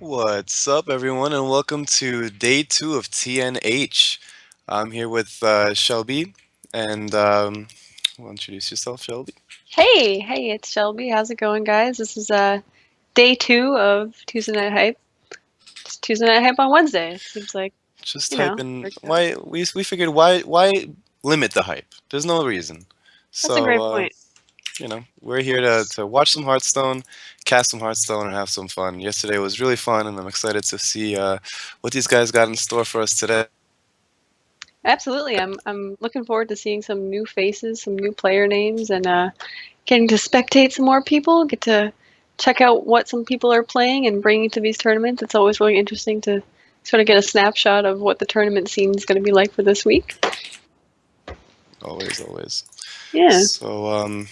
What's up, everyone, and welcome to day two of TNH. I'm here with Shelby, and well, introduce yourself, Shelby. Hey, it's Shelby. How's it going, guys? This is day two of Tuesday Night Hype. It's Tuesday Night Hype on Wednesday. It seems like, Just you know, typing. works out. Why we figured why limit the hype? There's no reason. That's a So great point. we're here to watch some Hearthstone, cast some Hearthstone, and have some fun. Yesterday was really fun, and I'm excited to see what these guys got in store for us today. Absolutely. I'm looking forward to seeing some new faces, some new player names, and getting to spectate some more people. Get to check out what some people are playing and bringing to these tournaments. It's always really interesting to sort of get a snapshot of what the tournament scene is going to be like for this week. Always, always. Yeah. So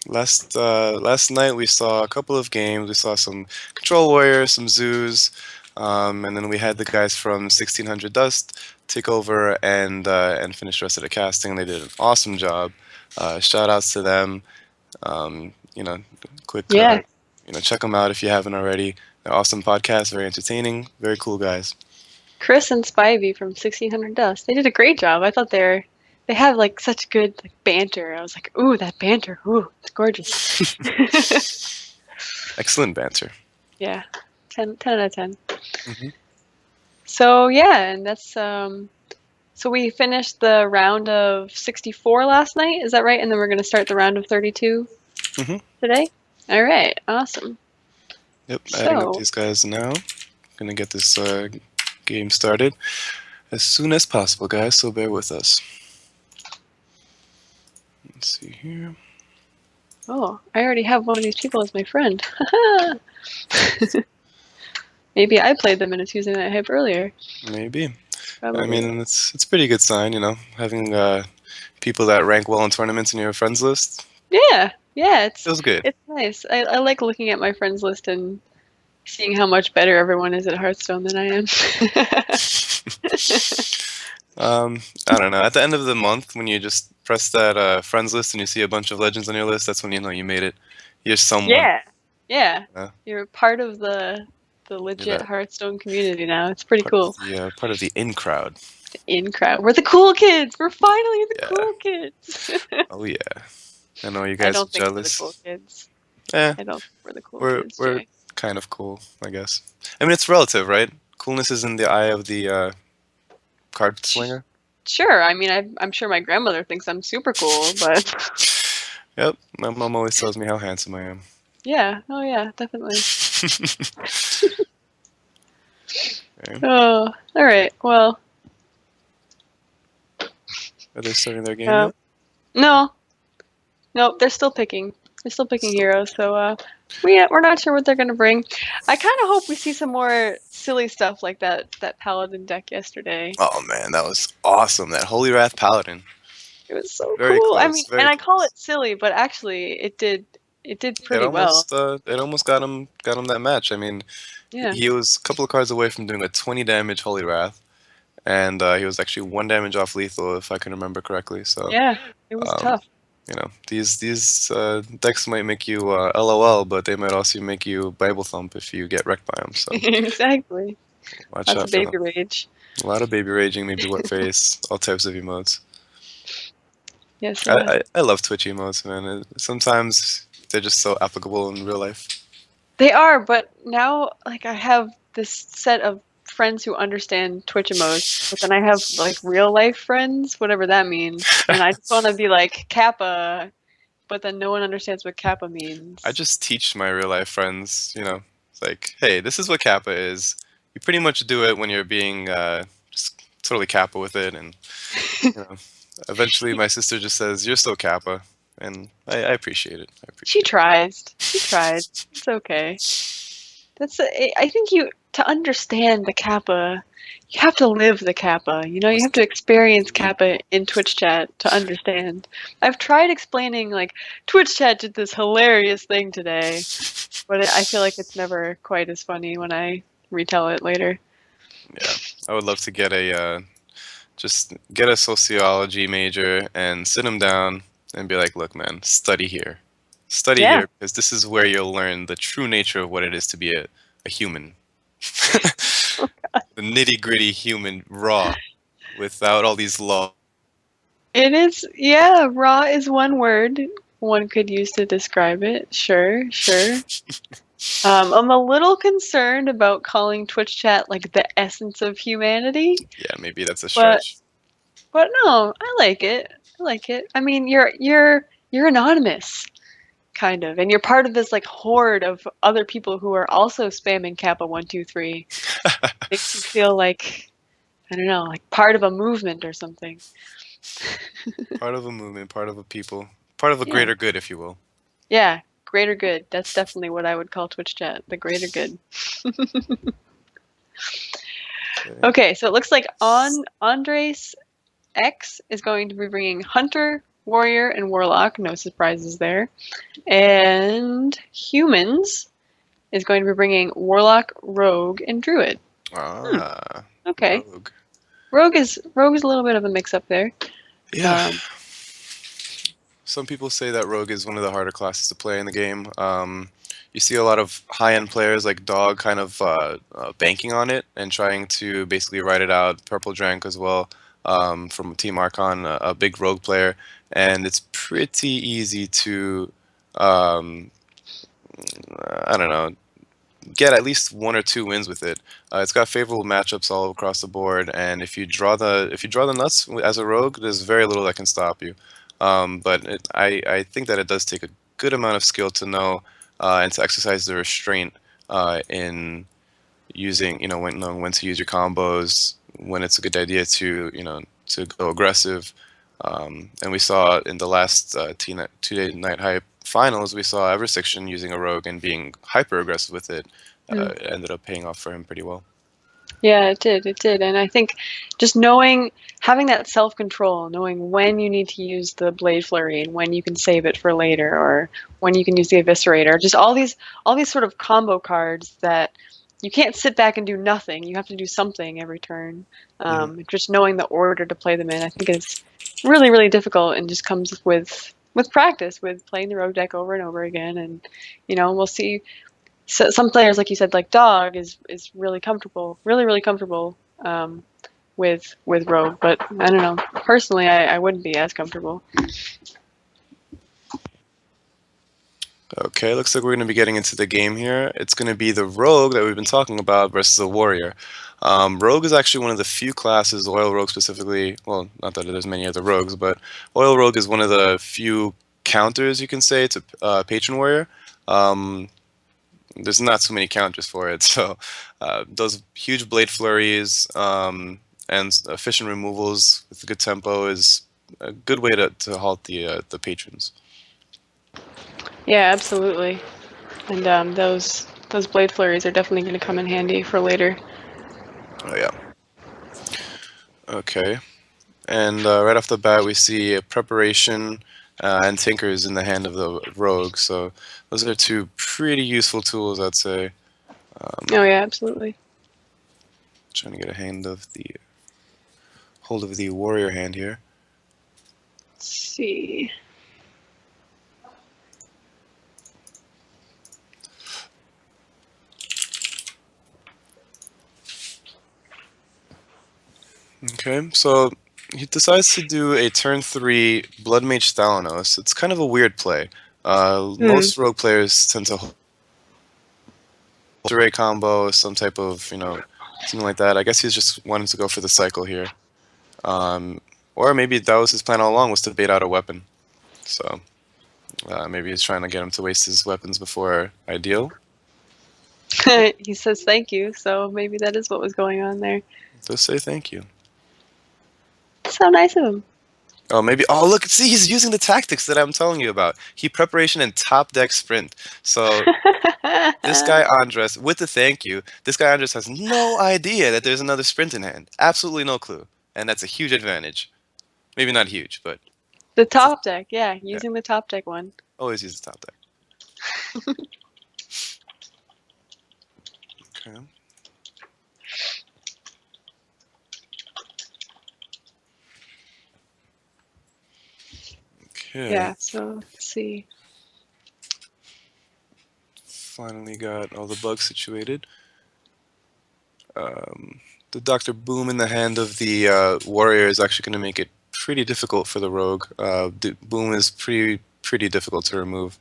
last night we saw a couple of games. We saw some Control Warriors, some Zoos, and then we had the guys from 1600 Dust take over and finish the rest of the casting. They did an awesome job. Shout outs to them. Um, you know, quick Yeah. check them out if you haven't already. They're awesome podcast, very entertaining, very cool guys. Chris and Spivey from 1600 Dust. They did a great job. I thought they have like such good like banter. I was like, ooh, that banter. Ooh, it's gorgeous. Excellent banter. Yeah. 10 out of 10. Hmm. So yeah, and that's so we finished the round of 64 last night, is that right? And then we're gonna start the round of 32 Hmm. today? All right, awesome. Yep, adding up So these guys now. Gonna get this game started as soon as possible, guys, so bear with us. Let's see here. oh, I already have one of these people as my friend. Maybe I played them in a Tuesday Night Hype earlier. Maybe. I Probably. mean, it's a pretty good sign, having people that rank well in tournaments in your friends list. Yeah, Feels good. it's nice. I like looking at my friends list and seeing how much better everyone is at Hearthstone than I am. I don't know. At the end of the month, when you just press that friends list and you see a bunch of legends on your list, that's when you know you made it. You're someone. Yeah, yeah. Uh, You're part of the you're legit that Hearthstone community now. It's pretty cool. part of the in crowd. In crowd. We're the cool kids. We're finally the Yeah. cool kids. Oh yeah. I know you I guys are don't think we're the cool jealous. kids. Eh, I don't think we're the cool we're kids, we're Jay. kind of cool, I guess. I mean, it's relative, right? Coolness is in the eye of the card slinger. Sure. I mean, I'm sure my grandmother thinks I'm super cool, but Yep, my mom always tells me how handsome I am. yeah. Oh, yeah, definitely. Okay. Oh, all right. Well, Are they starting their game uh, yet? no, no, they're still picking. They're still picking Still heroes, so we're not sure what they're gonna bring. I kind of hope we see some more silly stuff like that paladin deck yesterday. Oh man, that was awesome. That Holy Wrath Paladin. It was so Very cool. I close, mean, and very I call close. it silly, but actually it did It pretty well. almost got him that match. I mean, Yeah. he was a couple of cards away from doing a 20 damage Holy Wrath, and he was actually 1 damage off lethal, if I can remember correctly. So, Yeah. It was um, tough. these decks might make you LOL, but they might also make you Bible thump if you get wrecked by them. So Exactly. watch Lots out of for them. baby rage. A lot of baby raging, maybe wet face, all types of emotes. Yes, I, yes. I, I love Twitch emotes, man. Sometimes they're just so applicable in real life. They are, but now like I have this set of friends who understand Twitch emotes, but then I have like real life friends, whatever that means, and I just want to be like Kappa, but then no one understands what Kappa I means. just teach my real life friends, it's like, hey, this is what Kappa is. You pretty much do it when you're being just totally Kappa with it, and you know, eventually my sister just says, "You're so Kappa," and I appreciate it. I She appreciate it. tries. She tried. It's okay. I think you to understand the Kappa, you have to live the Kappa. You know, you have Must to experience be Kappa in Twitch chat to understand. I've tried explaining like Twitch chat did this hilarious thing today, but I feel like it's never quite as funny when I retell it later. Yeah, I would love to get a just get a sociology major and sit him down and be like, "Look, man, study Yeah, here because this is where you'll learn the true nature of what it is to be a human." The nitty-gritty human, raw, without all these laws. It is, yeah, raw is one word one could use to describe it. Sure, sure. I'm a little concerned about calling Twitch chat like the essence of humanity, Yeah, maybe that's a but stretch. no, I like it. I like it. I mean, you're anonymous, kind of, and you're part of this like horde of other people who are also spamming Kappa 123. Makes you feel like, I don't know, like part of a movement or something. Part of a movement, part of a people, part of a Yeah. greater good, if you will. Yeah, greater good. That's definitely what I would call Twitch chat, the greater good. Okay. Okay, so it looks like on Andres X is going to be bringing Hunter, Warrior, and Warlock. No surprises there. And Humans is going to be bringing Warlock, Rogue, and Druid. Hmm, Ah, okay. rogue. Rogue is a little bit of a mix up there. Yeah. Um, Some people say that rogue is one of the harder classes to play in the game. You see a lot of high-end players like Dog kind of banking on it and trying to basically ride it out. Purple Drank as well, from Team Archon, a big rogue player, and it's pretty easy to um, I don't know, get at least one or two wins with it. It's got favorable matchups all across the board, and if you draw the nuts as a rogue, there's very little that can stop you. I think that it does take a good amount of skill to know and to exercise the restraint in using, knowing when to use your combos, when it's a good idea to, to go aggressive. And we saw in the last two-day night hype finals, we saw Eversection using a rogue and being hyper aggressive with it. hmm. It ended up paying off for him pretty well. Yeah, it did. It did. And I think just having that self-control, knowing when you need to use the Blade Flurry and when you can save it for later, or when you can use the Eviscerator, just all these sort of combo cards that you can't sit back and do nothing. You have to do something every turn. Hmm. Just knowing the order to play them in, I think is really, really difficult and just comes with practice, with playing the rogue deck over and over again. And we'll see. So some players, like you said, like Dog, is really comfortable, really really comfortable with Rogue. But I don't know. Personally, I wouldn't be as comfortable. Okay, looks like we're going to be getting into the game here. It's going to be the Rogue that we've been talking about versus the Warrior. Rogue is actually one of the few classes, Oil Rogue specifically, well, not that there's many other Rogues, but Oil Rogue is one of the few counters, you can say, to Patron Warrior. Um, there's not so many counters for it, so those huge Blade Flurries and efficient removals with good tempo is a good way to halt the patrons. Yeah, absolutely. And those blade flurries are definitely going to come in handy for later. Oh yeah. Okay. And right off the bat, we see a preparation and tinkers in the hand of the rogue. So those are two pretty useful tools, I'd say. Oh yeah, absolutely. Trying to get a hold of the warrior hand here. Let's see. Okay, so he decides to do a turn three Blood Mage Thalanos. It's kind of a weird play. Hmm. Most rogue players tend to hold array combo, some type of, something like that. I guess he's just wanting to go for the cycle here. Um, or maybe that was his plan all along, was to bait out a weapon. So maybe he's trying to get him to waste his weapons before I deal. He says thank you, so maybe that is what was going on there. Just say thank you. So nice of him. Oh, maybe. Oh, look. See, he's using the tactics that I'm telling you about. He preparation and top deck sprint. So this guy Andres, with the thank you, this guy Andres has no idea that there's another sprint in hand. Absolutely no clue. And that's a huge advantage. Maybe not huge, but The it's a, top deck, yeah, yeah, using the top deck one. always use the top deck. Okay. Okay. Yeah, so let's see. Finally got all the bugs situated. The Dr. Boom in the hand of the warrior is actually going to make it pretty difficult for the rogue. Boom is pretty difficult to remove.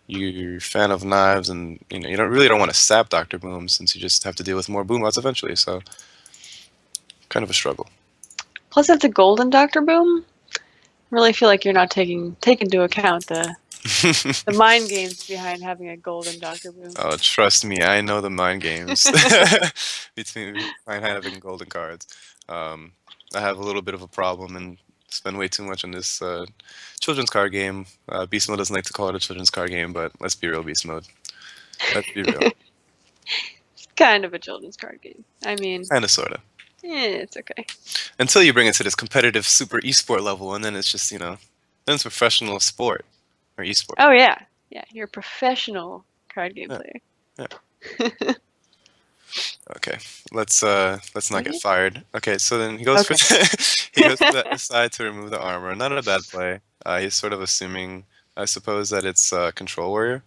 You're a fan of knives, and you don't want to sap Dr. Boom since you just have to deal with more boom outs eventually. So kind of a struggle. Plus, it's a golden Doctor Boom. I really feel like you're not taking into account the mind games behind having a golden Doctor Boom. Oh, trust me, I know the mind games behind having golden cards. Um, I have a little bit of a problem and spend way too much on this children's card game. Beast Mode doesn't like to call it a children's card game, but let's be real, Beast Mode. Let's be real. It's kind of a children's card game. I mean, Kind of, sort of. it's okay. Until you bring it to this competitive super esport level, and then it's just, then it's professional sport or esport. Oh yeah, yeah. You're a professional card game player. Yeah. Okay, let's not get fired. Okay, so then he goes for he goes for that side to remove the armor. Not a bad play. He's sort of assuming, I suppose, that it's control warrior.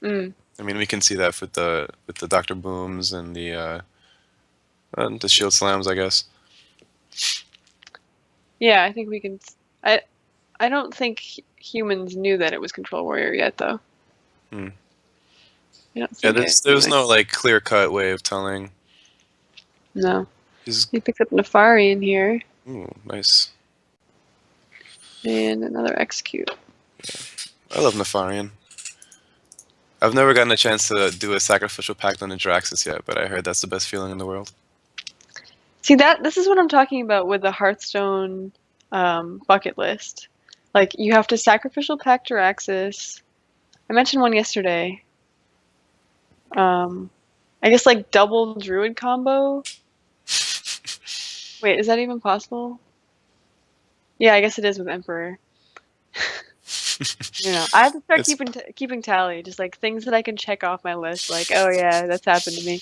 Mm. I mean, we can see that with the Doctor Booms and the shield slams, I guess. Yeah, I think we can. I don't think humans knew that it was control warrior yet, though. Hmm. I don't Yeah, think there's no like clear cut way of telling. No. He's He picked up Nefari in here. ooh, nice. And another execute. I love Nefarian. I've never gotten a chance to do a sacrificial pact on a Draxus yet, but I heard that's the best feeling in the world. See, this is what I'm talking about with the Hearthstone bucket list. Like, you have to sacrificial pact Draxus. I mentioned one yesterday. I guess like double druid combo. Wait, is that even possible? Yeah, I guess it is with Emperor. I have to start keeping tally, just like things that I can check off my list. Like, oh yeah, that's happened to me.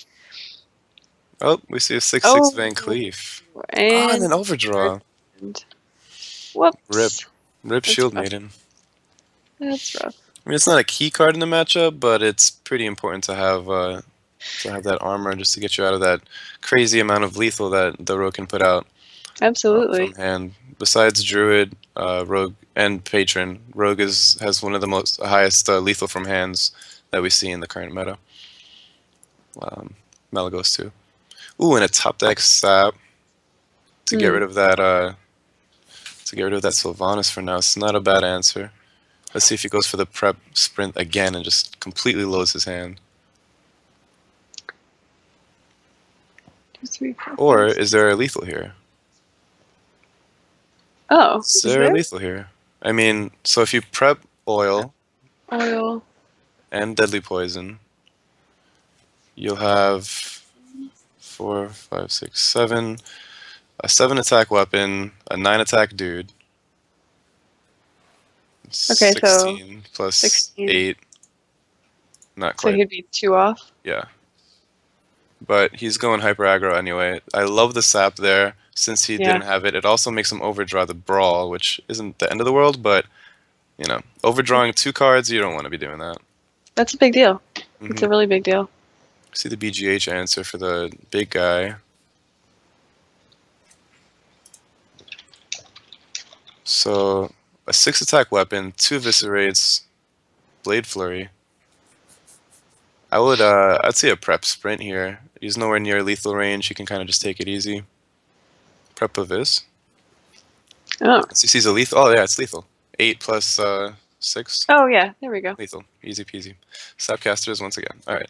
Oh, we see a 6/6 Van Cleef. And an overdraw. Whoops. Rip Shield Maiden. That's rough. I mean, it's not a key card in the matchup, but it's pretty important to have that armor just to get you out of that crazy amount of lethal that the rogue can put out. Absolutely. From hand. Besides Druid, Rogue, and Patron, Rogue has one of the highest lethal from hands that we see in the current meta. Malagos too. Ooh, and a top deck sap to get rid of that. To get rid of that Sylvanas for now. It's not a bad answer. Let's see if he goes for the prep sprint again and just completely loads his hand. 2, 3, 4, Or is there a lethal here? Oh, is there a lethal here? I mean, so if you prep oil, and deadly poison, you'll have 4, 5, 6, 7, a 7 attack weapon, a 9 attack dude. Okay, 16 plus 16. 8. Not quite. So he'd be 2 off? Yeah. But he's going hyper aggro anyway. I love the sap there. Since he didn't have it, it also makes him overdraw the brawl, which isn't the end of the world, but, overdrawing 2 cards, you don't want to be doing that. That's a big deal. It's a really big deal. See the BGH answer for the big guy. So, a 6 attack weapon, 2 eviscerates, Blade Flurry. I'd say a prep sprint here. He's nowhere near lethal range. He can kind of just take it easy. Prep of this. Oh. So he sees a lethal. Oh yeah, it's lethal. 8 plus 6. Oh yeah, there we go. Lethal. Easy peasy. Sapcasters once again. All right.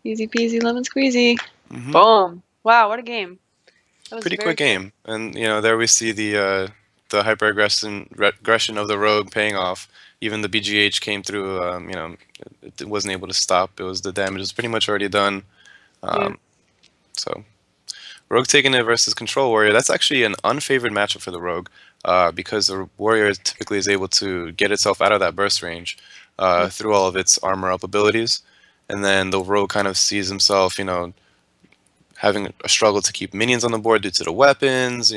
Easy peasy lemon squeezy. Boom. Wow, what a game. That was pretty quick game. And there we see the hyper aggression of the rogue paying off. Even the BGH came through. It wasn't able to stop. It was the damage was pretty much already done. So, rogue taking it versus control warrior. That's actually an unfavored matchup for the rogue, because the warrior typically is able to get itself out of that burst range through all of its armor up abilities, and then the rogue kind of sees himself, having a struggle to keep minions on the board due to the weapons.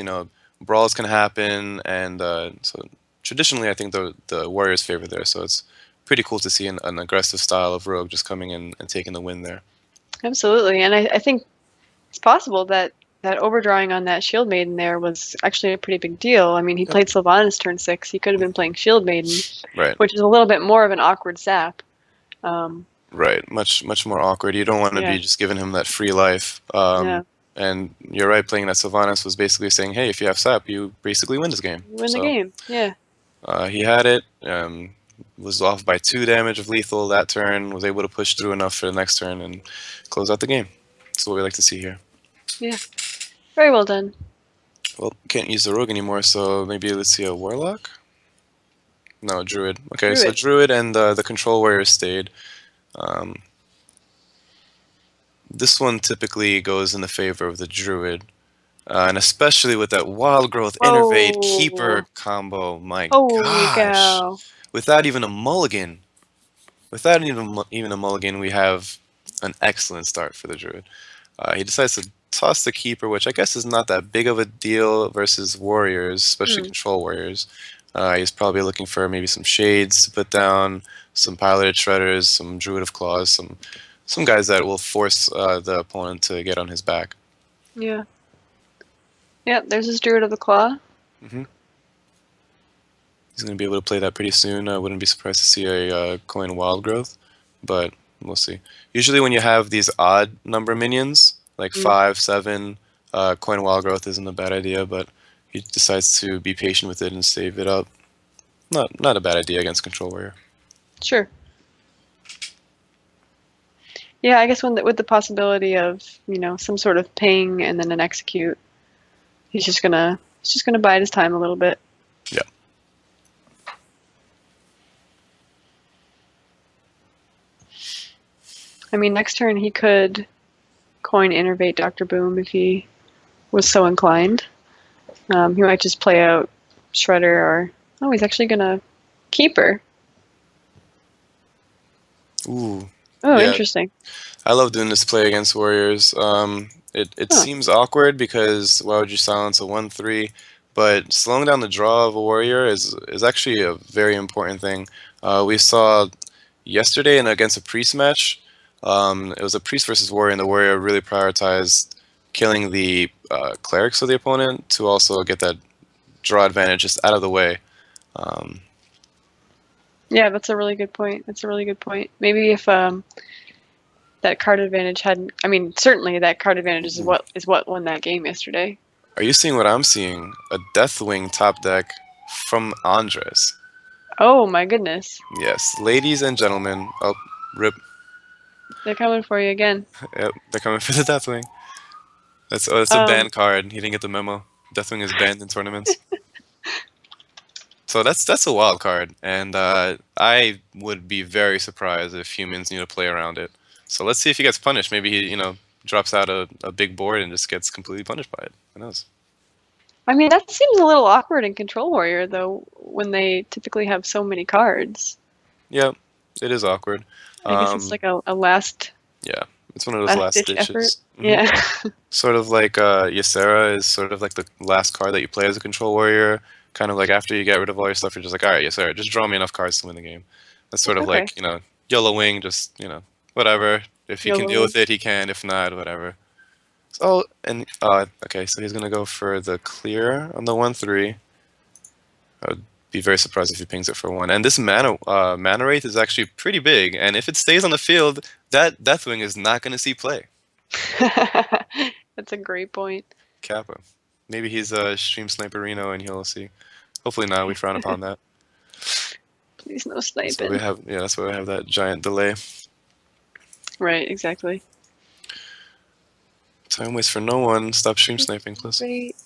Brawls can happen, and so traditionally, I think the warriors favor there. So it's pretty cool to see an aggressive style of rogue just coming in and taking the win there. Absolutely, and I think it's possible that overdrawing on that Shield Maiden there was actually a pretty big deal. I mean, he Yep. played Sylvanas turn 6. He could have been playing Shield Maiden, Right. which is a little bit more of an awkward sap. Right. Much more awkward. You don't want to Yeah, be just giving him that free life. yeah. And you're right. Playing that Sylvanas was basically saying, hey, if you have sap, you basically win this game. You win the So game. Yeah, he had it. Was off by 2 damage of lethal that turn. Was able to push through enough for the next turn and close out the game. That's what we like to see here. yeah. Very well done. Well, can't use the rogue anymore, so maybe let's see a warlock. No, druid. Okay, so Druid. druid and the control warrior stayed. Um, this one typically goes in the favor of the druid, and especially with that wild growth innervate keeper Oh, combo. My holy gosh, cow. without even a mulligan, without even a mulligan, we have an excellent start for the druid. He decides to toss the keeper, which I guess is not that big of a deal versus warriors, especially Hmm. control warriors. He's probably looking for maybe some shades to put down, some piloted shredders, some druid of claws, some guys that will force the opponent to get on his back. Yeah. Yeah, there's his Druid of the Claw. hmm He's going to be able to play that pretty soon. I wouldn't be surprised to see a coin wild growth, but we'll see. Usually, when you have these odd number minions, like Mm, 5, 7, coin wild growth isn't a bad idea, but he decides to be patient with it and save it up. Not a bad idea against control warrior. sure. Yeah, I guess with the possibility of, some sort of ping and then an execute, he's just gonna bide his time a little bit. Yeah. I mean, next turn he could coin innervate Dr. Boom if he was so inclined. He might just play out Shredder or he's actually gonna keeper. Ooh. Oh, Yeah. interesting. I love doing this play against warriors. It Huh. seems awkward because why would you silence a 1/3? But slowing down the draw of a warrior is actually a very important thing. We saw yesterday and against a priest match. It was a priest versus warrior, and the warrior really prioritized killing the clerics of the opponent to also get that draw advantage just out of the way. Um, Yeah, that's a really good point. That's a really good point. Maybe if that card advantage hadn't, I mean, certainly that card advantage is what won that game yesterday. are you seeing what I'm seeing? A Deathwing top deck from Andres. Oh my goodness. Yes, ladies and gentlemen. Oh, rip. They're coming for you again. Yep, they're coming for the Deathwing. That's a Um, banned card. He didn't get the memo. Deathwing is banned in tournaments. So that's a wild card, and I would be very surprised if humans need to play around it. So let's see if he gets punished. Maybe he, drops out a big board and just gets completely punished by it. Who knows? I mean, that seems a little awkward in Control Warrior though, when they typically have so many cards. Yeah, it is awkward. I guess it's Um, like a last yeah, it's one of those last last ditch effort. ditches. Yeah. Sort of like Ysera is sort of like the last card that you play as a control warrior. Kind of like after you get rid of all your stuff, you're just like, all right, Ysera, just draw me enough cards to win the game. That's sort of Okay. like, Yellow Wing, just, whatever. If he can deal YOLO. with it, he can. If not, whatever. And okay, so he's gonna go for the clear on the 1/3. I would be very surprised if he pings it for 1. And this mana rate is actually pretty big. And if it stays on the field, that Deathwing is not gonna see play. That's a great point. Kappa. Maybe he's a stream sniperino and he'll see. Hopefully not. We frown upon that. Please no That's why we sniping. have that's why we have that giant delay. Right, exactly. Time waits for no one. Stop stream sniping, please. Wait,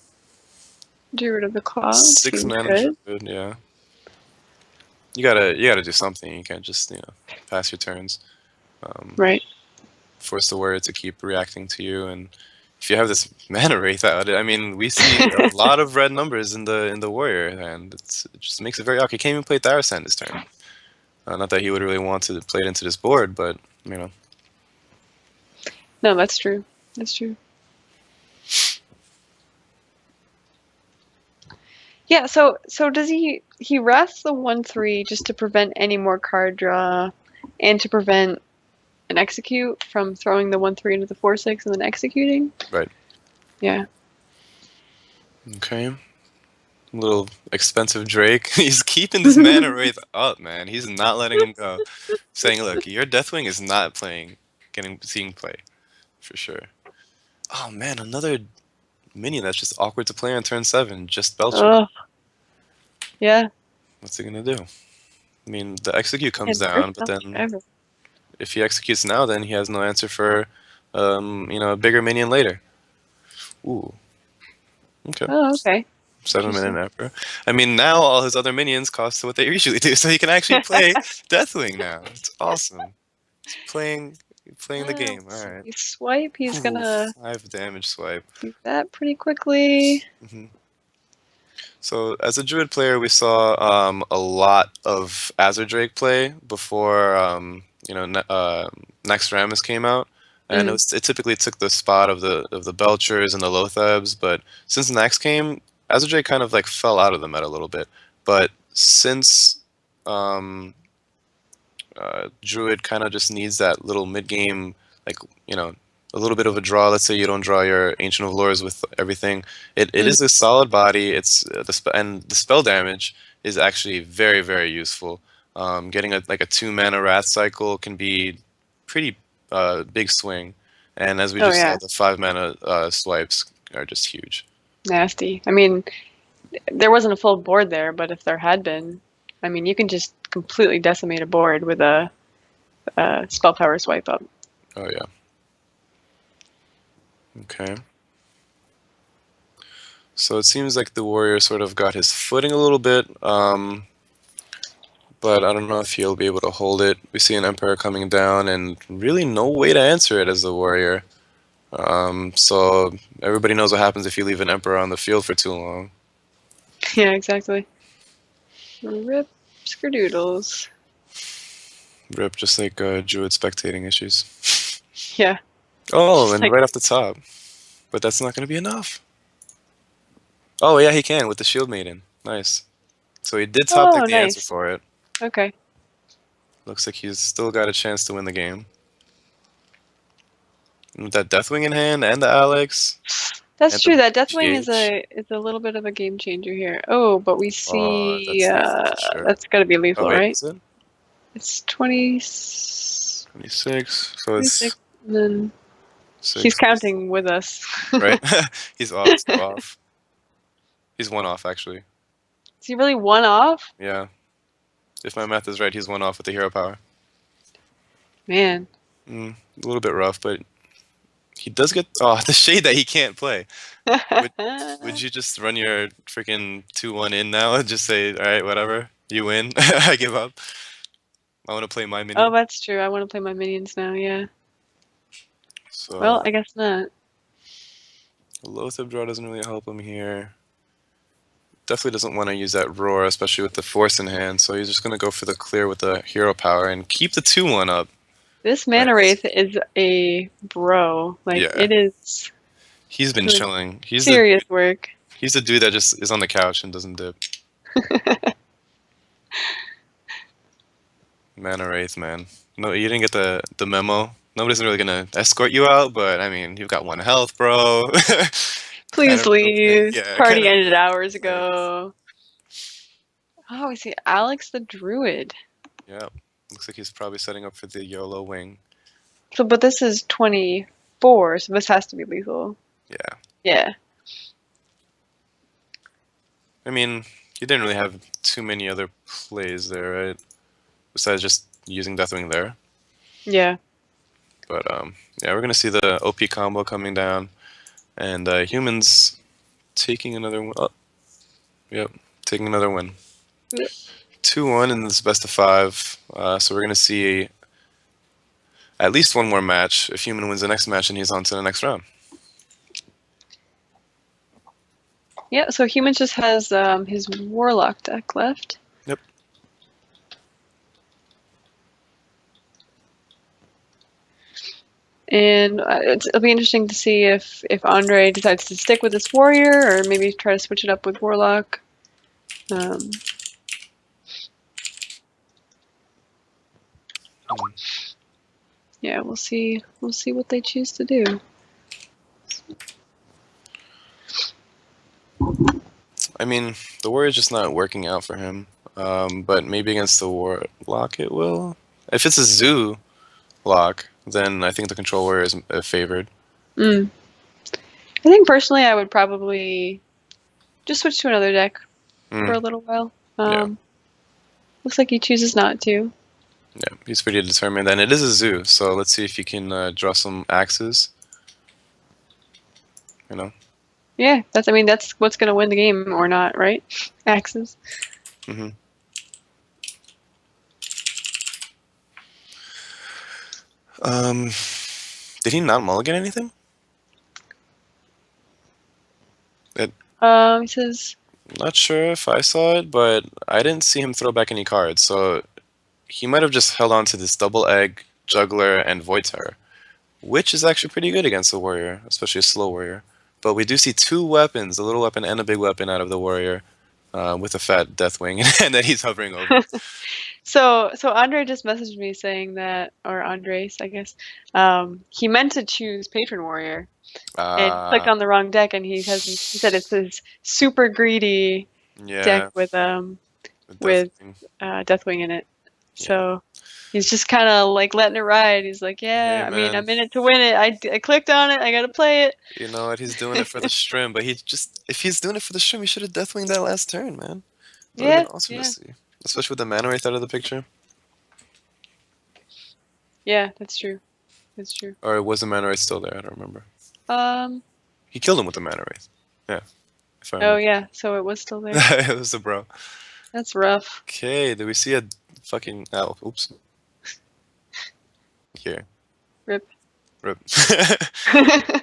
get rid of the cloud. 6 Seems mana good. druid, yeah. You gotta do something. You can't just pass your turns. Right. Force the warrior to keep reacting to you, and if you have this mana wraith out, I mean, we see a lot of red numbers in the warrior, and it just makes it very awkward. He can't even play Tharasan this turn. Not that he would really want to play it into this board, but No, that's true. That's true. Yeah, so does he wrath the 1/3 just to prevent any more card draw and to prevent an execute from throwing the 1/3 into the 4/6 and then executing. Right. Yeah. Okay. Little expensive Drake. He's keeping this mana wraith up, man. He's not letting him go. Saying, look, your Deathwing is not playing, seeing play for sure. Oh man, another minion that's just awkward to play on turn 7. Just Belcher. Oh, yeah. What's he gonna do? I mean, the execute comes And Rip down, but not then ever. if he executes now, then he has no answer for, a bigger minion later. Ooh. Okay. Oh, okay. 7-minute Interesting. Emperor. I mean, now all his other minions cost what they usually do, so he can actually play Deathwing now. It's awesome. He's playing the game. All Let's right. see. Swipe. He's Ooh, gonna 5 damage swipe. do that pretty quickly. hmm So as a Druid player, we saw a lot of Azure Drake play before Next Rammus came out, and Mm. it typically took the spot of the Belchers and the Lothebs. But since Next came, Azure Drake kind of like fell out of the meta a little bit. But since um, Druid kind of just needs that little mid game, like you know, a little bit of a draw. Let's say you don't draw your Ancient of Lores with everything. It Mm. is a solid body. It's and the spell damage is actually very very useful. Getting like a 2 mana Wrath cycle can be pretty big swing, and as we Oh just saw, yeah, the 5 mana swipes are just huge. nasty. I mean, there wasn't a full board there, but if there had been, I mean, you can just completely decimate a board with a spell power swipe up. Oh yeah. Okay. So it seems like the warrior sort of got his footing a little bit. But I don't know if he'll be able to hold it. We see an Emperor coming down, and really no way to answer it as a warrior. So everybody knows what happens if you leave an Emperor on the field for too long. Yeah, exactly. Rip skerdoodles. Rip, just like Druid spectating issues. Yeah, Oh, just and like, right off the top. But that's not going to be enough. Oh, yeah, he can with the Shield Maiden. Nice. So he did top deck oh, the answer nice. for it. Okay. Looks like he's still got a chance to win the game. And with that Deathwing in hand and the Alex That's and the true. That Deathwing GH. is a little bit of a game changer here. Oh, but we Oh, see that's lethal for sure. that's got to be Oh, lethal, wait, right? is it? It's 20, 26. So 26, it's and then he's 6. counting with us. Right? He's off. Two off. He's 1 off, actually. Is he really one off? Yeah. If my math is right, he's 1 off with the hero power. Man. A little bit rough, but he does get. Oh, the shade that he can't play. Would Would you just run your freaking 2-1 in now and just say, all right, whatever, you win, I give up. I want to play my Oh, minion. that's true. I want to play my minions now, yeah. Well, So I guess not. Lothab draw doesn't really help him here. Definitely doesn't want to use that roar, especially with the force in hand. So he's just gonna go for the clear with the hero power and keep the 2-1 up. This Mana Nice. Wraith is a bro. Like, Yeah, it is he's been doing chilling. serious work. He's the dude that just is on the couch and doesn't dip. Mana Wraith, man. No, you didn't get the memo. Nobody's really gonna escort you out, but I mean, you've got 1 health, bro. Kind Please of real thing. leave. Yeah, kind Party of ended real hours thing. ago. Oh, we see Alex the Druid. Yeah, looks like he's probably setting up for the YOLO wing. So, but this is 24, so this has to be lethal. Yeah, Yeah. I mean, he didn't really have too many other plays there, right? Besides just using Deathwing there. Yeah. But yeah, we're gonna see the OP combo coming down, and humans taking another one. Oh, yep, taking another win. 2-1 in this best of 5. So we're gonna see at least one more match. If human wins the next match, and he's on to the next round. Yeah, so Humans just has his Warlock deck left. Yep. And it'll be interesting to see if Andre decides to stick with this Warrior or maybe try to switch it up with Warlock. yeah, we'll see. We'll see what they choose to do. I mean, the Warrior's just not working out for him. But maybe against the Warlock it will. If it's a Zoo lock, then I think the Control Warrior is favored. Mm. I think personally, I would probably just switch to another deck for a Mm, little while. yeah, Looks like he chooses not to. yeah, he's pretty determined. And it is a Zoo, so let's see if he can draw some axes. You know. Yeah, I mean, that's what's going to win the game or not, right? Axes. hmm Um, did he not mulligan anything? It, He says, Not sure if I saw it, but I didn't see him throw back any cards. So he might have just held on to this double egg, juggler, and void terror, which is actually pretty good against a warrior, especially a slow warrior. But we do see two weapons, a little weapon and a big weapon out of the warrior, with a fat Deathwing, and that he's hovering over. so Andre just messaged me saying that, or Andres, I guess, he meant to choose Patron Warrior and clicked Uh, on the wrong deck, and he said it's his super greedy deck yeah, the with Deathwing. Deathwing in it. Yeah. So he's just kind of like letting it ride. He's like, Hey yeah, I mean, man, I'm in it to win it. I clicked on it. I gotta play you know what? He's doing it for the stream, but if he's doing it for the stream, he should have Deathwinged that last turn, man. That would have Yeah, been awesome to yeah, see, especially with the mana wraith out of the picture. yeah. That's true. That's true. Or was the mana wraith still there? I don't remember. Um. He killed him with the mana wraith. Yeah, if I Oh remember. yeah. So it was still there. It was a bro. That's rough. Okay, do we see a fucking oops. Here. Rip. Rip. I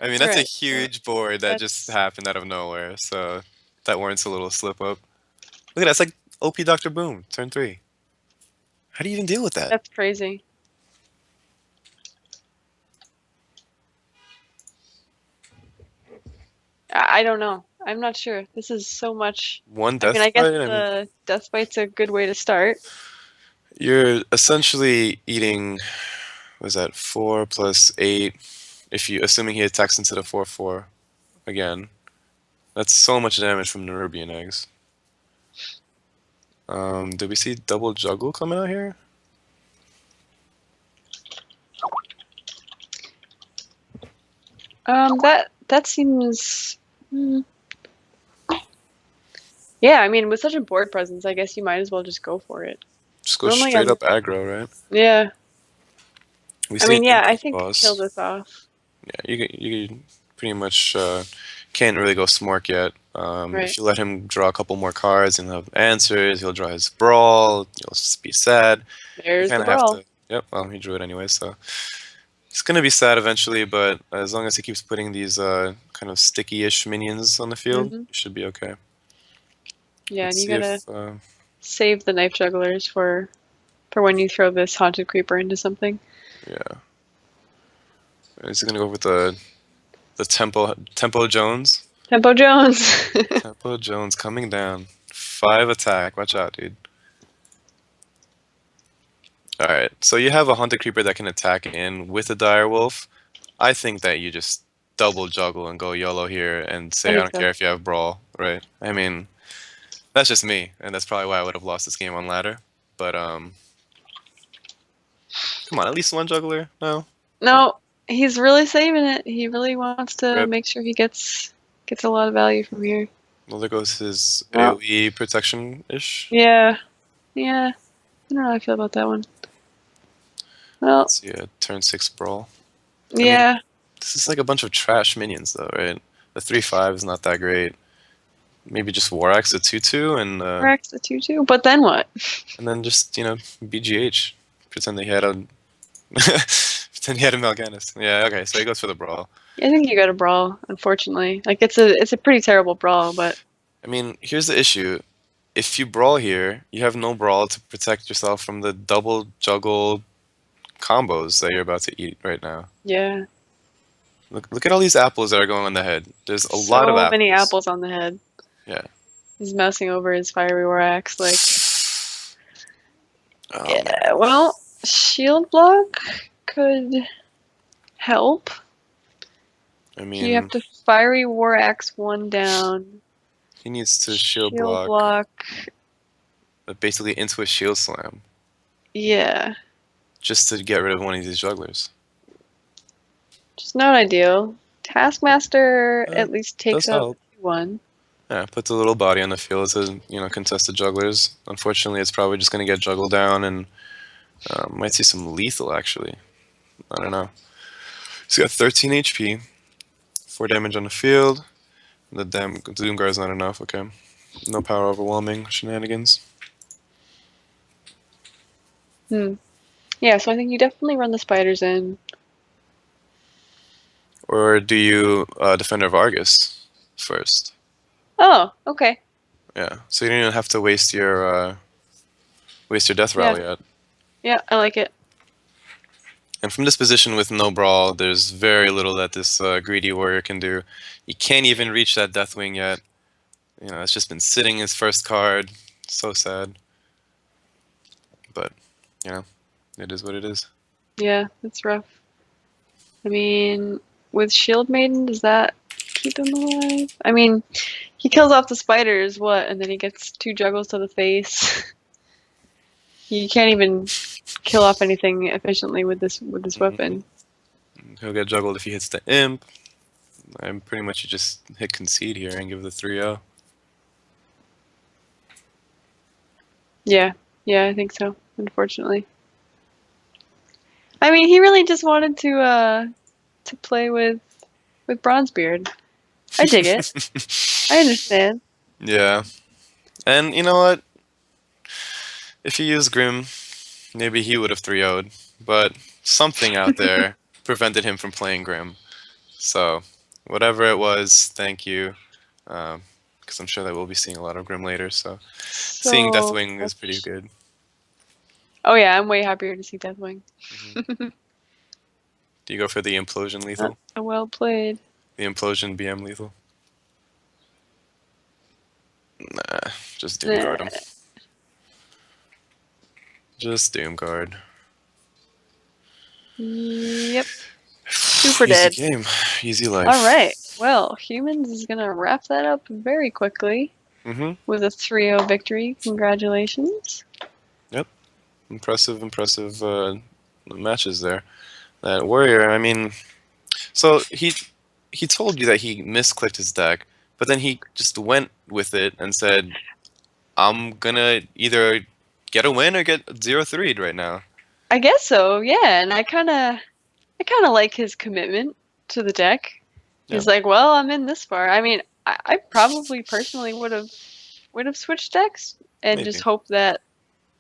mean, It's all that's a right. So huge board that just that's happened out of nowhere, so that warrants a little slip up. Look at that, it's like OP Dr. Boom, turn 3. How do you even deal with that? that's crazy. I don't know. I'm not sure. This is so much. One I mean, death I guess fight? I mean, the death bite's a good way to start. you're essentially eating, what is that, 4 plus 8, if you, assuming he attacks into the 4/4 again. That's so much damage from Nerubian eggs. Did we see double juggle coming out here? That seems. Hmm. Yeah, I mean, with such a board presence, I guess you might as well just go for it. Just go Normally, straight up aggro, right? yeah. We I see an mean, yeah, I impact think kill boss. this off. Yeah, you pretty much can't really go smork yet. Right. If you let him draw a couple more cards, he'll have answers. He'll draw his brawl. You'll be sad. You There's kind the of have brawl. to. Yep. Well, he drew it anyway, so he's gonna be sad eventually. But as long as he keeps putting these kind of sticky-ish minions on the field, Hmm. he should be okay. Yeah, and Let's you see gotta if save the knife jugglers for when you throw this haunted creeper into something. yeah, is he gonna go with the Tempo Jones? Tempo Jones. Tempo Jones coming down. 5 attack. Watch out, dude. Alright, so you have a Haunted Creeper that can attack in with a Dire Wolf. I think that you just double juggle and go YOLO here and I say, I think don't so. care if you have Brawl, right? I mean, that's just me, and that's probably why I would have lost this game on ladder. But, come on, at least one juggler? No? No, he's really saving it. He really wants to Rip. make sure he gets a lot of value from here. Well, there goes his Well, AoE protection-ish. yeah, yeah. I don't know how I feel about that one. Well, Let's see, a turn 6 Brawl. I mean, yeah. this is like a bunch of trash minions, though, right? The 3/5 is not that great. Maybe just War Axe a 2/2 Rex the 2/2. But then what? and then just BGH, pretend that he had a pretend he had a Mal'Ganis. Yeah, okay, so he goes for the brawl. I think you got a brawl, unfortunately. Like it's a pretty terrible brawl, but I mean, here's the issue: if you brawl here, you have no brawl to protect yourself from the double juggle combos that you're about to eat right now. yeah. Look at all these apples that are going on the head. There's a lot of So many apples. apples on the head. Yeah. He's mousing over his fiery war axe like Oh man. yeah, well, shield block could help. I You have mean, to Fiery War Axe one down, he needs to shield shield block, block. basically into a shield slam, Yeah, just to get rid of one of these jugglers. just not ideal. Taskmaster Uh, at least takes does out help. the 2-1. Yeah, puts a little body on the field to contest the jugglers. Unfortunately, it's probably just going to get juggled down, and might see some lethal actually. I don't know. He's got 13 HP, 4 damage on the field. The Doom Guard's not enough. Okay, no power overwhelming shenanigans. Hmm. Yeah, so I think you definitely run the spiders in. Or do you Defender of Argus first? Oh, okay. Yeah, so you don't even have to waste your death Yeah, rally yet. yeah, I like it. And from this position with no brawl, there's very little that this greedy warrior can do. You can't even reach that Deathwing yet. It's just been sitting his first card. So sad. But, you know, it is what it is. Yeah, it's rough. I mean, with Shield Maiden, does that keep him alive? I mean, he kills off the spiders, what, and then he gets 2 juggles to the face. He can't even kill off anything efficiently with this Hmm. weapon. He'll get juggled if he hits the Imp. And pretty much you just hit concede here and give the 3-0. Yeah, yeah, I think so, unfortunately. I mean, he really just wanted to play with Bronzebeard. I dig it. I understand. Yeah. And you know what? If he used Grim, maybe he would have 3-0'd. But something out there prevented him from playing Grim. So, whatever it was, thank you. Because I'm sure that we'll be seeing a lot of Grim later. So, seeing So Deathwing is pretty much. good. Oh yeah, I'm way happier to see Deathwing. Hmm. Do you go for the Implosion lethal? Well played. The Implosion BM lethal? Nah, just Doom Nah. Guard him. Just Doom Guard. Yep. Super Easy dead. game. Easy All life. right. Well, Humans is gonna wrap that up very quickly Hmm. with a 3-0 victory. Congratulations. Yep. Impressive matches there. That Warrior, I mean, so he told you that he misclicked his deck, but then he just went with it and said, "I'm gonna either get a win or get 0-3'd right now." I guess so. Yeah, and I kind of like his commitment to the deck. Yeah, He's like, well, I'm in this far. I mean, I probably personally would have switched decks and just maybe. hoped that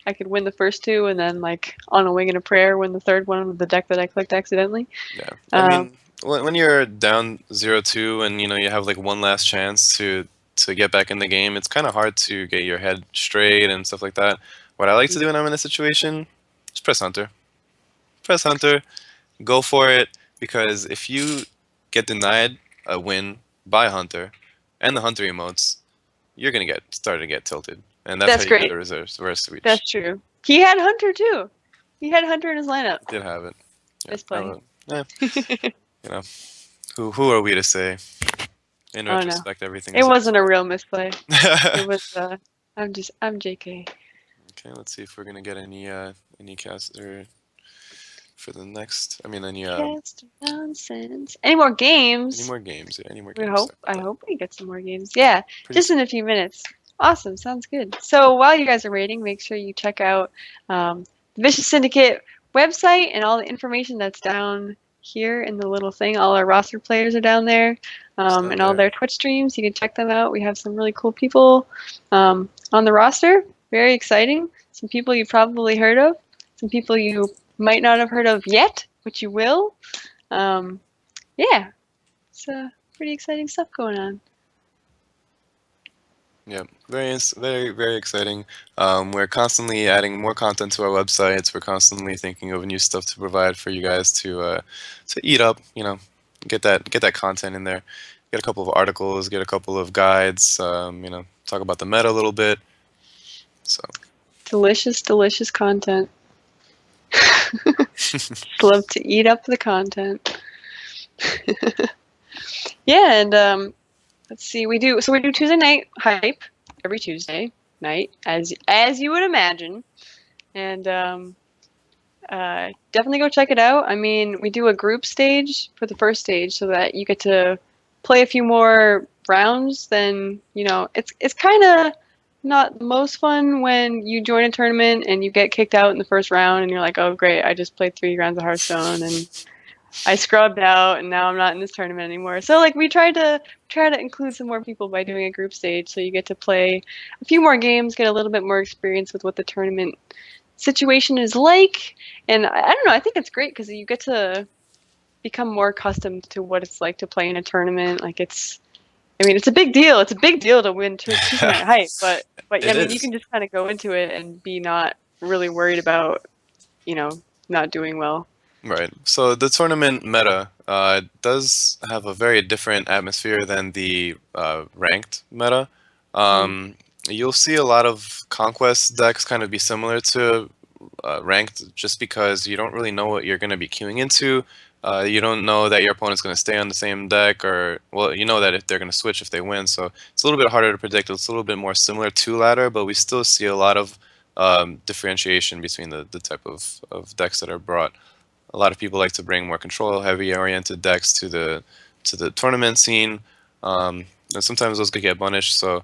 I could win the first 2 and then like on a wing and a prayer win the third one with the deck that I clicked accidentally. Yeah, I Um, mean, when you're down 0-2 and you have like one last chance to get back in the game, it's kind of hard to get your head straight and stuff like that. What I like to do when I'm in a situation is press Hunter. Press Hunter, go for it, because if you get denied a win by Hunter and the Hunter emotes, you're gonna get started to get tilted, and that's how that's you get great. a reverse switch. That's true. He had Hunter too. He had Hunter in his lineup. Did have it. Yeah, Misplay. yeah. You know, who are we to say? In Oh no, retrospect, everything it is a wasn't a misplay. real misplay. It was. I'm JK. Okay, let's see if we're gonna get any cast or for the next. I mean, Cast nonsense. Any more any games? more games? Yeah, any more We games? hope. Talk about I that. hope we get some more games. Yeah, Pretty just in soon. a few minutes. Awesome. Sounds good. So while you guys are waiting, make sure you check out the Vicious Syndicate website and all the information that's down here in the little thing. All our roster players are down there, It's down and all there. their Twitch streams. You can check them out. We have some really cool people on the roster. Very exciting. Some people you probably heard of. Some people you might not have heard of yet, but you will. Um, yeah, it's pretty exciting stuff going on. Yeah, very exciting. We're constantly adding more content to our websites. We're constantly thinking of new stuff to provide for you guys to eat up. Get that content in there. Get a couple of articles. Get a couple of guides. Talk about the meta a little bit. So Delicious, delicious content. Just love to eat up the content. Yeah, and let's see, we do Tuesday night hype every Tuesday night, as you would imagine, and definitely go check it out. I mean, we do a group stage for the first stage so that you get to play a few more rounds. Then it's kind of not the most fun when you join a tournament and you get kicked out in the first round and you're like, oh great, I just played 3 rounds of Hearthstone and I scrubbed out and now I'm not in this tournament anymore. So like we try to include some more people by doing a group stage so you get to play a few more games, get a little bit more experience with what the tournament situation is like. And I don't know, I think it's great because you get to become more accustomed to what it's like to play in a tournament. Like I mean, it's a big deal. It's a big deal to win Tuesday Night Hype, but I It mean, you is. can just kind of go into it and be not really worried about, you know, not doing well. Right. So the tournament meta does have a very different atmosphere than the ranked meta. Mm. You'll see a lot of conquest decks kind of be similar to ranked just because you don't really know what you're going to be queuing into. You don't know that your opponent's going to stay on the same deck, or, well, you know that if they're going to switch if they win. So it's a little bit harder to predict. It's a little bit more similar to ladder, but we still see a lot of differentiation between the type of decks that are brought. A lot of people like to bring more control heavy oriented decks to the tournament scene. And sometimes those could get punished. So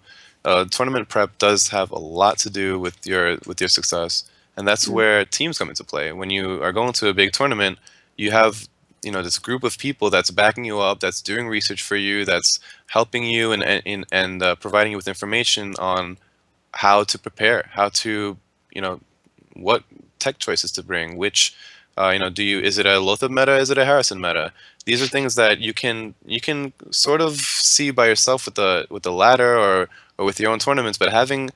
tournament prep does have a lot to do with your success, and that's Mm. where teams come into play. When you are going to a big tournament, you have this group of people that's backing you up, that's doing research for you, that's helping you and providing you with information on how to prepare, how to you know what tech choices to bring, which do you is it a Lothar meta, is it a Harrison meta? These are things that you can sort of see by yourself with the ladder or with your own tournaments, but having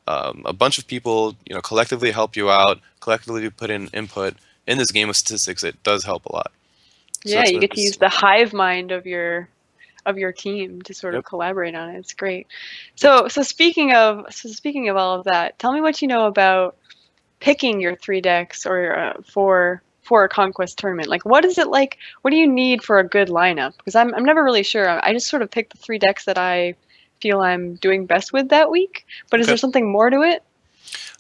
a bunch of people collectively help you out, collectively put in input in this game of statistics, it does help a lot. So Yeah, that's you what get to use the hive mind of your team to sort of yep, collaborate on it. It's great. yep. So speaking of all of that, tell me what you know about picking your 3 decks or for a conquest tournament. Like, what is it like? What do you need for a good lineup? Because I'm never really sure. I just sort of pick the 3 decks that I feel I'm doing best with that week. But is Okay. there something more to it?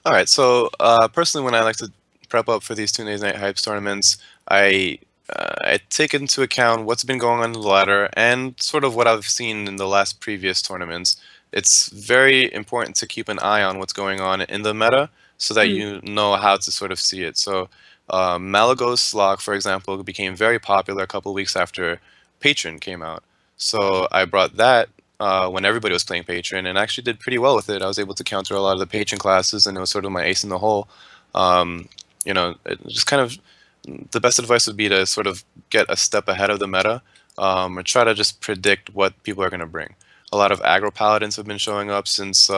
All right. So personally, when I like to prep up for these Tuesday night hypes tournaments, I I take into account what's been going on in the ladder and sort of what I've seen in the last previous tournaments. It's very important to keep an eye on what's going on in the meta so that Mm, you know how to sort of see it. So Malagos Lock, for example, became very popular a couple weeks after Patron came out. So I brought that when everybody was playing Patron, and actually did pretty well with it. I was able to counter a lot of the Patron classes, and it was sort of my ace in the hole. Just kind of the best advice would be to sort of get a step ahead of the meta, or try to just predict what people are going to bring. A lot of aggro paladins have been showing up since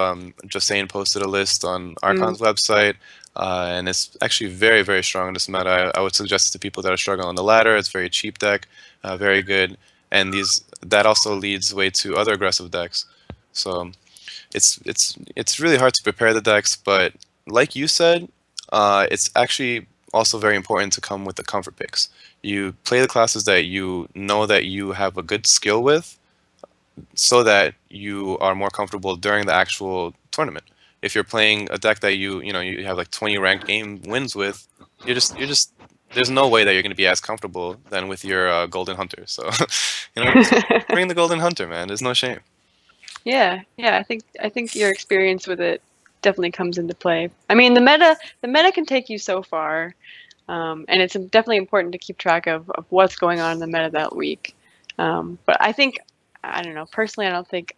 Josane posted a list on mm. Archon's website, and it's actually very, very strong in this meta. I would suggest it to people that are struggling on the ladder. It's a very cheap deck, very good, and these that also leads way to other aggressive decks. So it's really hard to prepare the decks, but like you said, it's actually also very important to come with the comfort picks. You play the classes that you know that you have a good skill with, so that you are more comfortable during the actual tournament. If you're playing a deck that you have like 20 ranked game wins with, you're just there's no way that you're going to be as comfortable than with your Golden Hunter. So, just bring the Golden Hunter, man. There's no shame. Yeah, yeah. I think your experience with it definitely comes into play. I mean, the meta can take you so far. And it's definitely important to keep track of what's going on in the meta that week. But I don't know, personally, I don't think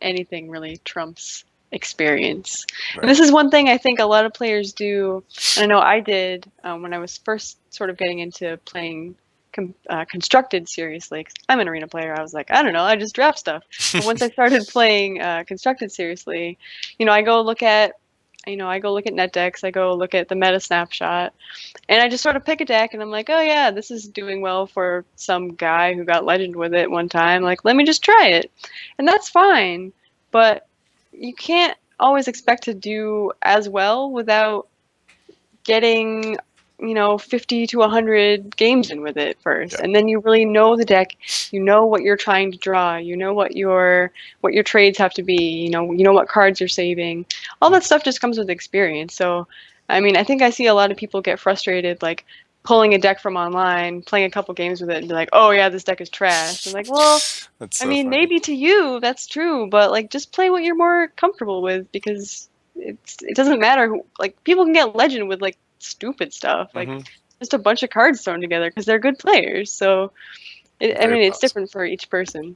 anything really trumps experience. And Right. this is one thing I think a lot of players do, and I know I did when I was first sort of getting into playing constructed seriously. 'Cause I'm an arena player. I was like, I don't know, I just draft stuff. But once I started playing constructed seriously, I go look at I go look at net decks, I go look at the meta snapshot, and I just sort of pick a deck and I'm like, oh yeah, this is doing well for some guy who got legend with it one time. Like, let me just try it. And that's fine. But you can't always expect to do as well without getting 50 to 100 games in with it first, Yeah. and then you really know the deck. You know what you're trying to draw. You know what your trades have to be. You know what cards you're saving. All Mm. that stuff just comes with experience. So, I mean, I think I see a lot of people get frustrated, like pulling a deck from online, playing a couple games with it, and be like, "Oh yeah, this deck is trash." I'm like, well, That's I so mean, funny. maybe to you that's true, but like just play what you're more comfortable with because it doesn't matter who, like people can get legend with like stupid stuff, like Hmm. just a bunch of cards thrown together because they're good players. So I Very mean, it's possible. different for each person.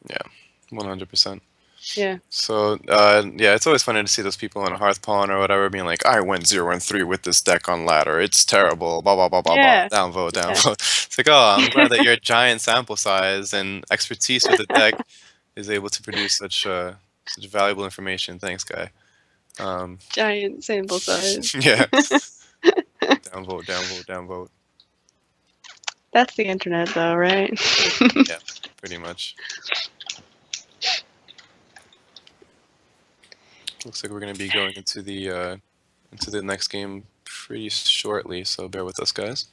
Yeah, 100%. Yeah. So, yeah, it's always funny to see those people on Hearthpawn or whatever being like, I went 0-3 with this deck on ladder. It's terrible. Blah, blah, blah, blah, blah. Yeah. Downvote, Yeah. downvote. It's like, oh, I'm glad that your giant sample size and expertise with the deck is able to produce such valuable information. Thanks, guy. Um, Giant sample size. yeah, downvote, downvote, downvote. That's the internet, though, right? Yeah, pretty much. Looks like we're going to be going into the next game pretty shortly, so bear with us, guys.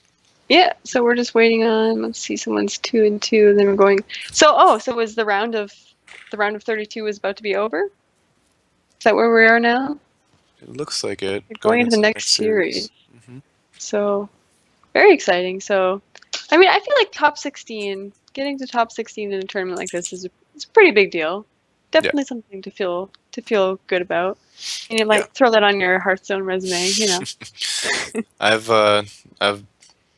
Yeah. So we're just waiting on. Let's see. Someone's 2-2, and then we're going. So is the round of 32 is about to be over? Is that where we are now? It looks like it We're going going into the into the next next series. series. Hmm. So very exciting. So, I mean, I feel like top 16, getting to top 16 in a tournament like this is a pretty big deal. Yeah, Definitely something to feel good about. And you yeah. might throw that on your Hearthstone resume. I've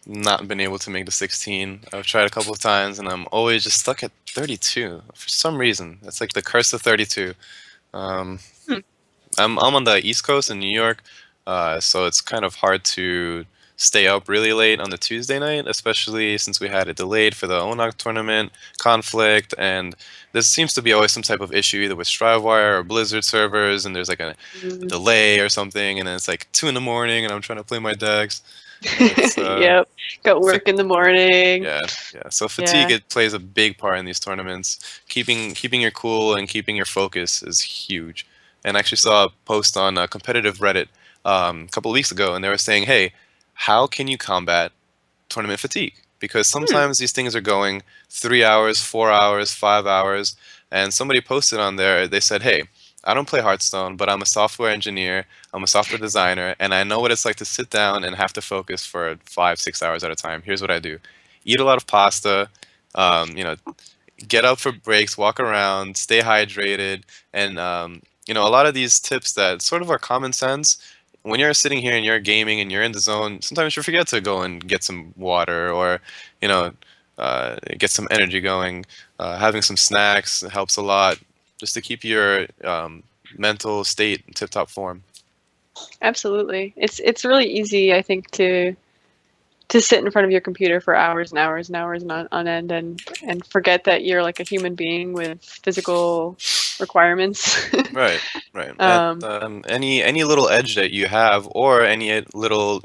not been able to make the 16. I've tried a couple of times, and I'm always just stuck at 32 for some reason. It's like the curse of 32. Um, Hmm. I'm on the East Coast in New York, so it's kind of hard to stay up really late on the Tuesday night, especially since we had it delayed for the ONAC tournament conflict, and there seems to be always some type of issue either with Strivewire or Blizzard servers, and there's like a Mm. delay or something, and then it's like 2 in the morning, and I'm trying to play my decks, and it's Yep. Got work in the morning. yeah, yeah. So fatigue, Yeah. it plays a big part in these tournaments. Keeping your cool and keeping your focus is huge. And I actually saw a post on competitive Reddit a couple of weeks ago, and they were saying, "Hey, how can you combat tournament fatigue? Because Hmm. sometimes these things are going 3 hours, 4 hours, 5 hours." And somebody posted on there, they said, "Hey, I don't play Hearthstone, but I'm a software engineer, I'm a software designer, and I know what it's like to sit down and have to focus for 5, 6 hours at a time. Here's what I do: eat a lot of pasta, you know, get up for breaks, walk around, stay hydrated, and a lot of these tips that sort of are common sense. When you're sitting here and you're gaming and you're in the zone, sometimes you forget to go and get some water or, you know, get some energy going. Having some snacks helps a lot, just to keep your mental state in tip-top form. Absolutely. It's really easy, I think, to sit in front of your computer for hours and hours and hours on end and forget that you're like a human being with physical requirements. Right, right. And um, any little edge that you have, or any little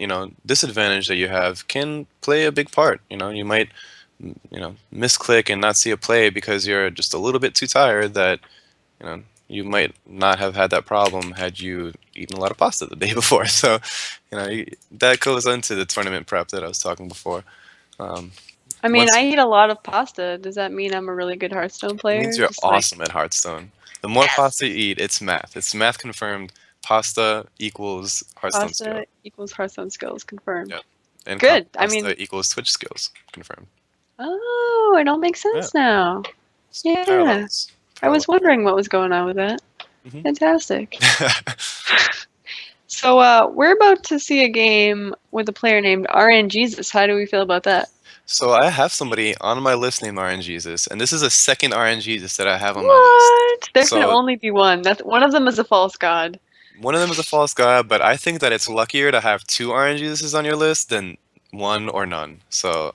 disadvantage that you have, can play a big part. You might misclick and not see a play because you're just a little bit too tired. That you might not have had that problem had you eaten a lot of pasta the day before. So that goes into the tournament prep that I was talking before. Um, I mean, once I eat a lot of pasta. Does that mean I'm a really good Hearthstone It means player? you're Just like, awesome at Hearthstone. The more pasta you eat, it's math. It's math confirmed. Pasta equals Hearthstone skill. pasta equals Hearthstone skills confirmed. Yeah. And Good. I mean, pasta equals Twitch skills confirmed. oh, it all makes Yeah. sense now. It's Yeah. parallels. I was Parallel. wondering what was going on with that. Hmm. Fantastic. So, we're about to see a game with a player named RN Jesus. How do we feel about that? So I have somebody on my list named RNGesus, and this is a second RNGesus that I have on my list. What? There can So only be one. That's one of them is a false god. one of them is a false god, but I think that it's luckier to have two RNGesuses on your list than one or none. So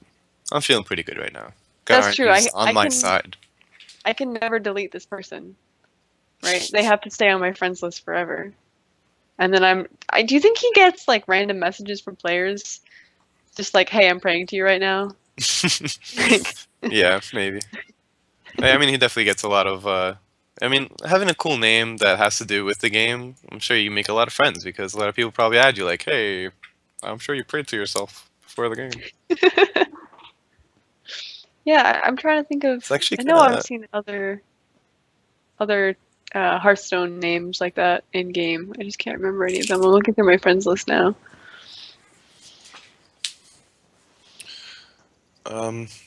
I'm feeling pretty good right now. Got That's true. RNGesus I on I my can side. I can never delete this person, right? They have to stay on my friends list forever. And then do you think he gets like random messages from players just like, "Hey, I'm praying to you right now." Like, Yeah, maybe. I mean, he definitely gets a lot of. I mean, having a cool name that has to do with the game, I'm sure you make a lot of friends because a lot of people probably add you like, "Hey, I'm sure you prayed to yourself before the game. Yeah, I'm trying to think of. It's actually I kind know I've of. seen other Hearthstone names like that in game. I just can't remember any of them. I'm looking through my friends list now.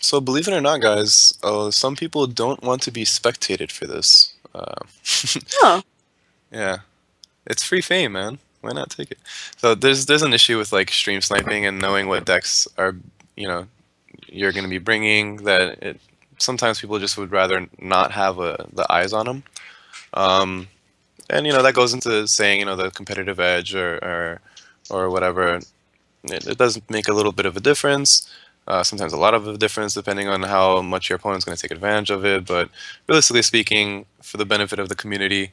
So believe it or not, guys, some people don't want to be spectated for this. Oh, Yeah, it's free fame, man. Why not take it? So there's an issue with like stream sniping and knowing what decks are, you know, you're going to be bringing. That it sometimes people just would rather not have the eyes on them. Um, and that goes into saying the competitive edge or whatever. It does make a little bit of a difference. Sometimes a lot of a difference, depending on how much your opponent's going to take advantage of it. But realistically speaking, for the benefit of the community,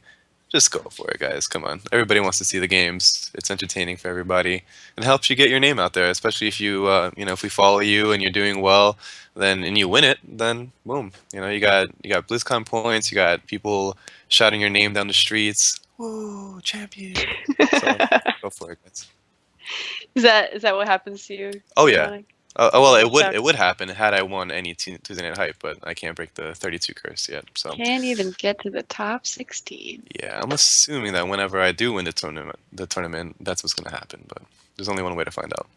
just go for it, guys. Come on. Everybody wants to see the games. It's entertaining for everybody. It helps you get your name out there, especially if if we follow you and you're doing well, then and you win it, then boom. You got BlizzCon points. You got people shouting your name down the streets. Whoa, champion! So go for it, guys. is that what happens to you, Oh yeah. Sonic? Well, People it would happen had I won any Tuesday Night Hype, but I can't break the 32 curse yet. So can't even get to the top 16. yeah, I'm assuming that whenever I do win the tournament, that's what's gonna happen. But there's only one way to find out.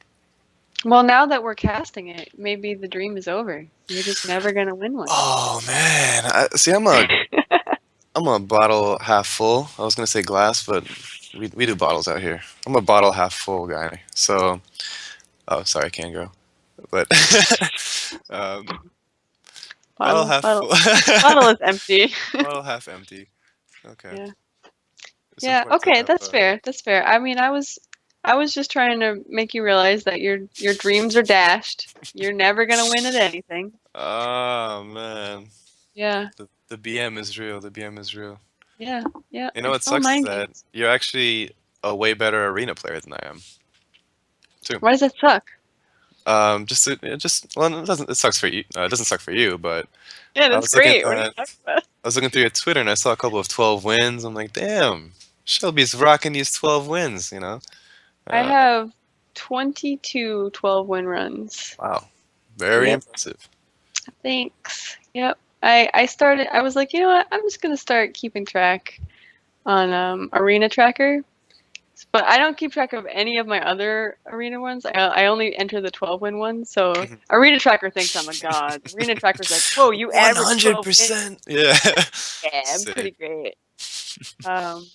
Well, now that we're casting it, maybe the dream is over. You're just never gonna win one. Oh man, see. I'm a bottle half full. I was gonna say glass, but we do bottles out here. I'm a bottle half full guy. So, oh, sorry, can girl, but um, bottle Bottle, half bottle, full, bottle is empty. bottle half empty. Okay, Yeah. it's Yeah. important to Okay, have. that's fair. That's fair. I mean, I was just trying to make you realize that your dreams are dashed. You're never gonna win at anything. Oh man, Yeah. the BM is real. The BM is real. Yeah. Yeah. You know what It's all sucks is mind that games. you're actually a way better arena player than I am too. Why does that suck? Well, it doesn't. It sucks for you. It doesn't suck for you, but Yeah, I that's was looking. great. What are you talking about? I was looking through your Twitter and I saw a couple of 12 wins. I'm like, damn, Shelby's rocking these 12 wins. I Uh, have 22 12-win runs. wow, very Yep. impressive. Thanks. Yep. I was like, you know what? I'm just gonna start keeping track on Arena Tracker. But I don't keep track of any of my other arena ones. I only enter the 12-win ones. So Arena Tracker thinks I'm a god. Arena Tracker's like, whoa, you average 12 wins. 100%. Yeah. Yeah, I'm Sick. pretty great. Um,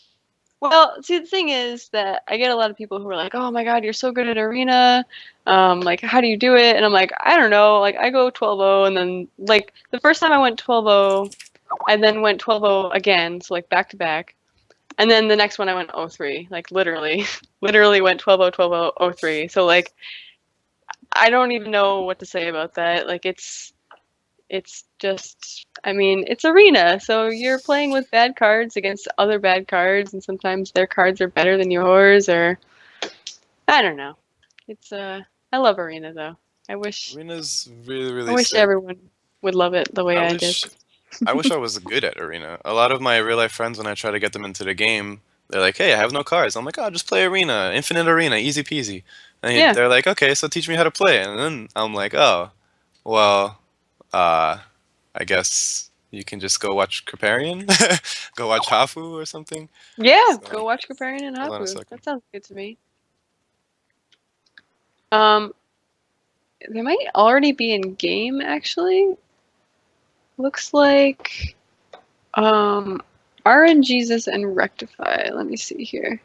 well, see, the thing is that I get a lot of people who are like, "Oh my God, you're so good at arena. Like, how do you do it?" And I'm like, I don't know. Like, I go 12-0, and then like the first time I went 12-0, I then went 12-0 again, so like back to back. And then the next one I went 0-3, like literally, literally went 12-0, 12-0, 0-3. So like, I don't even know what to say about that. Like, it's just, I mean, it's arena, so you're playing with bad cards against other bad cards, and sometimes their cards are better than yours, or I don't know. It's I love arena though. I wish Arena's really, I really wish sick. everyone would love it the way I I did. wish I wish I was good at Arena. A lot of my real life friends, when I try to get them into the game, they're like, "Hey, I have no cards." I'm like, "Oh, just play Arena, Infinite Arena, easy peasy." And Yeah. they're like, "Okay, so teach me how to play." And then I'm like, "Oh, well, uh, I guess you can just go watch Kriparian, go watch Hafu or something." Yeah, So go watch Comparion and hold on a Hapu. second. That sounds good to me. Um, they might already be in game actually. Looks like um RNGesus and Rectify. Let me see here.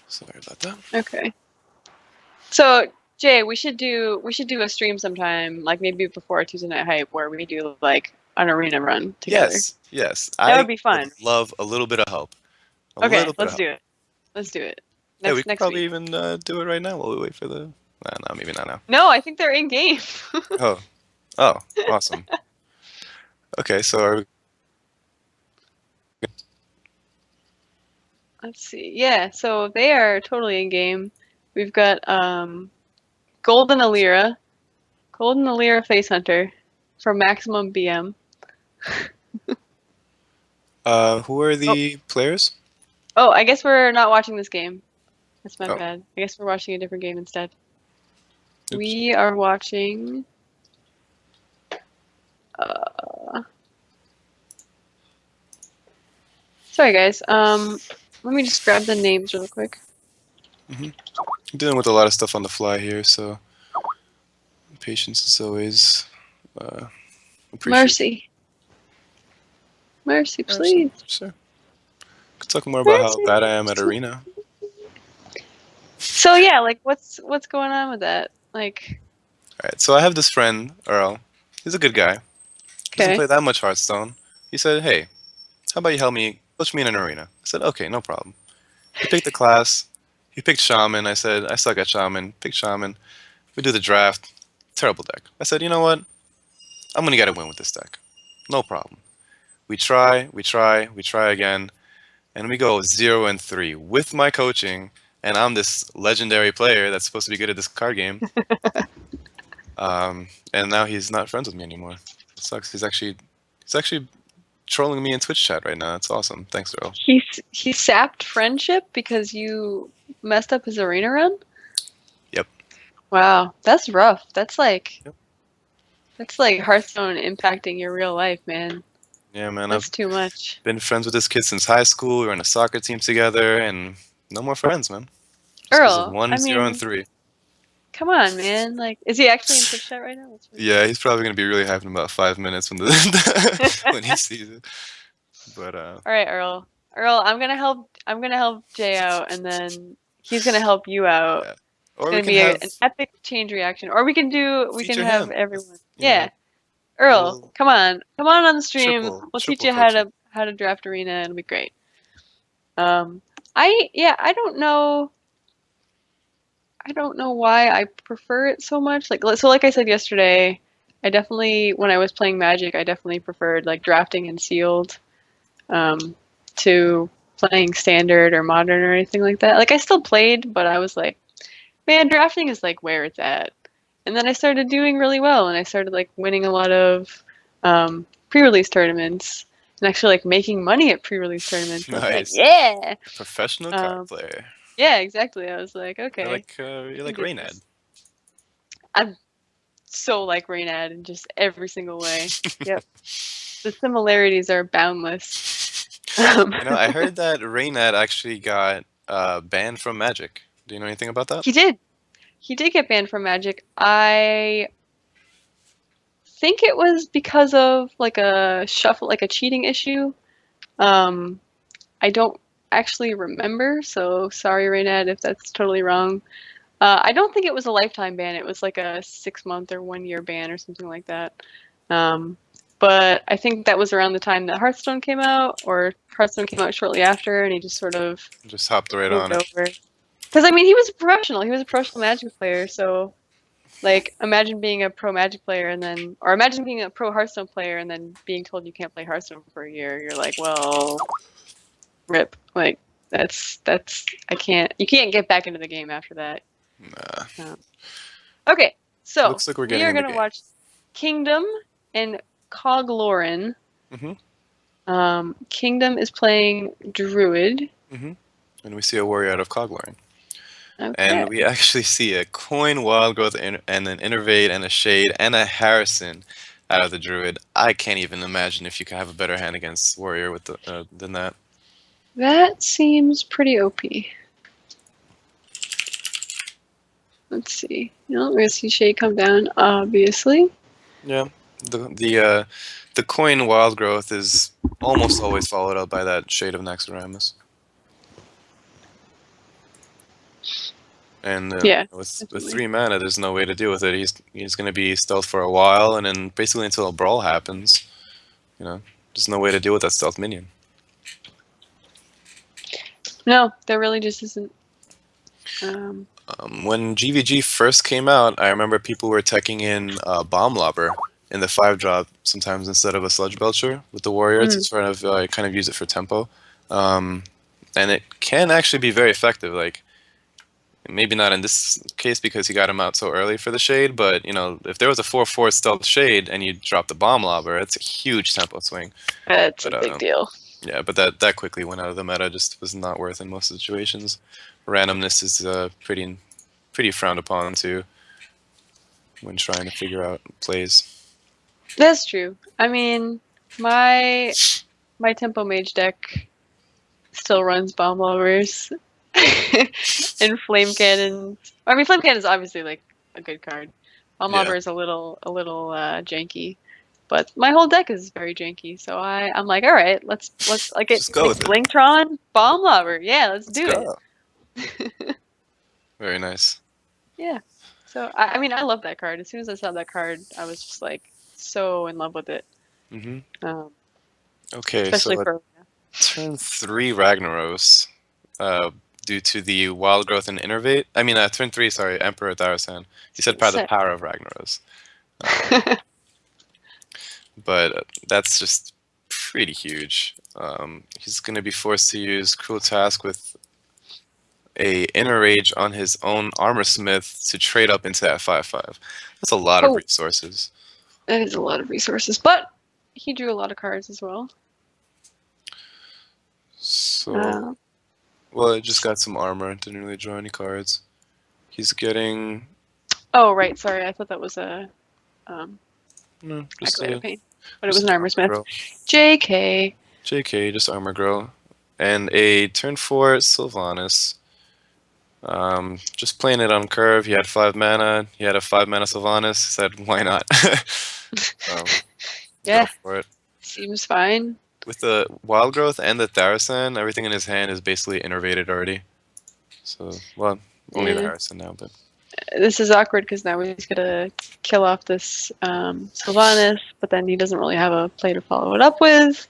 Sorry about that. Okay. So Jay, we should do a stream sometime, like maybe before a Tuesday night hype, where we do like an arena run together. Yes, yes, That would I be would fun. love a little bit of help. A Okay, little bit of let's help. do it. Let's do it. Yeah, we Next could next probably week. even do it right now while we wait for the. Nah, no, maybe not now. No, I think they're in game. Oh, oh, awesome. Okay, so Let's see. Yeah, so they are totally in game. We've got Golden Alira, Golden Alira Face Hunter for maximum BM. who are Oh, the players? Oh, I guess we're not watching this game. That's my Oh, bad. I guess we're watching a different game instead. oops. We are watching. Uh, sorry, guys. Let me just grab the names real quick. I'm dealing with a lot of stuff on the fly here, so patience is always appreciated. Mercy. Mercy, Sure, please. sure. Could talk more about how Mercy. bad I am at arena. So yeah, like what's going on with that? Like, All right, so I have this friend Earl. He's a good guy. Doesn't okay. play that much Hearthstone. He said, "Hey, how about you help me coach me in an arena?" I said, "Okay, no problem." He picked the class. He picked Shaman. I said, "I suck at Shaman." Picked Shaman. We do the draft. Terrible deck. I said, "You know what? I'm gonna get a win with this deck. No problem." We try, we try, we try again, and we go 0-3 with my coaching, and I'm this legendary player that's supposed to be good at this card game. And now he's not friends with me anymore. It sucks. He's actually trolling me in Twitch chat right now. It's awesome. Thanks, Earl. He sapped friendship because you messed up his arena run? Yep. Wow, that's rough. That's like Yep. Hearthstone impacting your real life, man. Yeah, man. That's I've too much. been friends with this kid since high school. We were in a soccer team together, and no more friends, man. Just because of Earl, one, I 0-3. come on, man. Like, is he actually in Twitch chat right now? That's really Yeah, he's probably gonna be really hyped in about 5 minutes when the funny. when he sees it. But All right, Earl. Earl, I'm gonna help Jay out, and then he's gonna help you out. yeah. It's Or we gonna can be have an epic change reaction, or we can feature have him. everyone. You know, Yeah, Earl, little come on the stream. We'll teach triple you coaching. how to draft arena. It'll be great. I don't know. I don't know why I prefer it so much. Like I said yesterday, I definitely when I was playing Magic, I definitely preferred like drafting and sealed um, to playing standard or modern or anything like that. Like I still played, but I was like, man, drafting is like where it's at. And then I started doing really well, and I started like winning a lot of pre-release tournaments and actually like making money at pre-release tournaments. I was like, Nice. yeah, A professional card um, player. yeah, exactly. I was like, okay, You're I can like do Raynad. this. I'm so like Raynad in just every single way. Yep, the similarities are boundless. I heard that Raynad actually got banned from Magic. Do you know anything about that? He did. He did get banned from Magic. I think it was because of like a shuffle, like a cheating issue. Um, I don't actually remember, so sorry, Raynad, if that's totally wrong. I don't think it was a lifetime ban. It was like a 6 month or 1 year ban or something like that. Um, but I think that was around the time that Hearthstone came out, or Hearthstone came out shortly after, and he just sort of Just hopped right moved on it. over. Because I mean, he was a professional. He was a professional Magic player, so like, imagine being a pro Magic player and then, or imagine being a pro Hearthstone player and then being told you can't play Hearthstone for a year. You're like, well, rip. Like, I can't, you can't get back into the game after that. Nah. Um, okay, so Looks like we're we getting are in the gonna game. watch Kingdom and Coglorin. Mm-hmm. Kingdom is playing Druid. Mm-hmm. And we see a warrior out of Coglorin. Okay, And we actually see a coin, wild growth, and an innervate, and a shade, and a Harrison out of the druid. I can't even imagine if you can have a better hand against warrior with than that. that seems pretty OP. Let's see. No, we're gonna see Shade come down, obviously. Yeah, the coin wild growth is almost always followed up by that shade of Naxxramas. And Yeah, with definitely. 3 mana, there's no way to deal with it. He's going to be stealth for a while, and then basically until a brawl happens, there's no way to deal with that stealth minion. No, there really just isn't. Um, When GVG first came out, I remember people were teching in Bomb Lobber in the 5-drop sometimes instead of a Sludge Belcher with the warrior to mm, sort of kind of use it for tempo. Um, and it can actually be very effective. Like, maybe not in this case because he got him out so early for the shade, but if there was a 4/4 stealth shade and you drop the Bomb Lobber, it's a huge tempo swing. that's a But big deal. Yeah, but that quickly went out of the meta. Just was not worth in most situations. Randomness is pretty frowned upon too when trying to figure out plays. That's true. I mean, my my tempo mage deck still runs bomb lovers and flame cannons. I mean, flame cannon is obviously like a good card. Bomb Yeah, lover is a little janky, but my whole deck is very janky. So I'm like, all right, let's like it just go like with it. Blingtron bomb lover. Yeah, let's Let's do it. go. Very nice. Yeah. So I mean, I love that card. As soon as I saw that card, I was just like so in love with it. Hmm. Um, Okay, especially so at for turn 3 Ragnaros, uh, due to the wild growth and innervate. I mean, turn 3, sorry, Emperor Tharasan. I You was said gonna part of the say. power of Ragnaros. But that's just pretty huge. He's going to be forced to use Cruel Task with a Inner Rage on his own Armor Smith to trade up into that 5/5. That's a lot of Oh, resources. that is a lot of resources, but he drew a lot of cards as well. So, Uh, well, it just got some armor. Didn't really draw any cards. He's getting oh, right. Sorry, I thought that was a um, no, activated pain, but it was just an an armor armor smith. grow. JK. JK, just armor grow, and a turn 4 Sylvanas. Just playing it on curve. He had 5 mana. He had a 5 mana Sylvanas. Said, why not? so go Yeah, for it. seems fine. With the Wild Growth and the Tharasan, everything in his hand is basically innervated already. So, well, only the Yeah, Harrison now, but this is awkward because now he's gonna kill off this Sylvanas, but then he doesn't really have a play to follow it up with.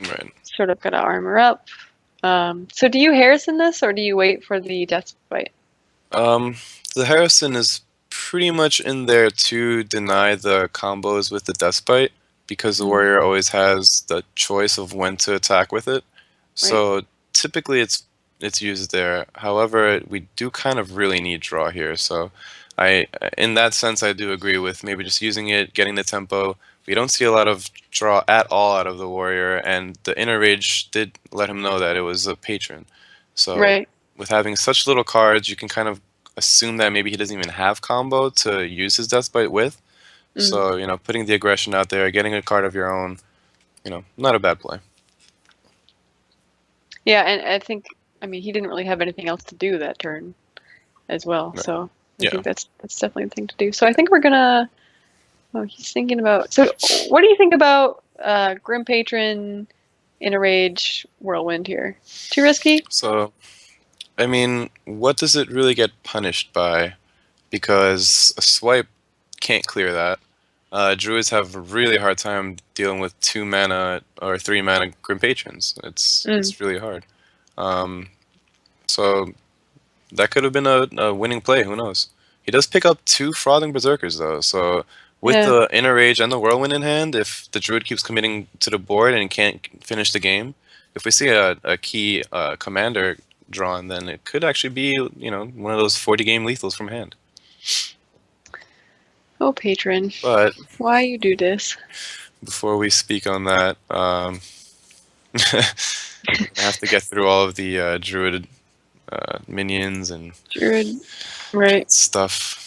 right. Sort of gotta armor up. So do you Harrison this or do you wait for the death bite? Um, the Harrison is pretty much in there to deny the combos with the Despite because the Mm, warrior always has the choice of when to attack with it. right. So typically it's used there. However, we do kind of really need draw here. So I in that sense I do agree with maybe just using it, getting the tempo. We don't see a lot of draw at all out of the warrior, and the inner rage did let him know that it was a patron. So Right. with having such little cards, you can kind of assume that maybe he doesn't even have combo to use his Deathbite with. Mm. So, putting the aggression out there, getting a card of your own, not a bad play. Yeah, and I think I mean he didn't really have anything else to do that turn as well, Right. so I Yeah. think that's definitely the thing to do. So I think we're gonna. Oh, he's thinking about. So what do you think about Grim Patron in a Rage Whirlwind here? Too risky? So, I mean, what does it really get punished by? Because a swipe can't clear that. Druids have a really hard time dealing with 2 mana or 3 mana Grim Patrons. Mm, It's really hard. Um, so that could have been a winning play. Who knows? He does pick up 2 Frothing Berserkers though. So with yeah. the Inner Rage and the Whirlwind in hand, if the Druid keeps committing to the board and can't finish the game, if we see a key commander drawn, then it could actually be one of those 40 game lethals from hand. Oh, Patron, But why you do this? before we speak on that, we're gonna have to get through all of the Druid minions and Druid, right? stuff.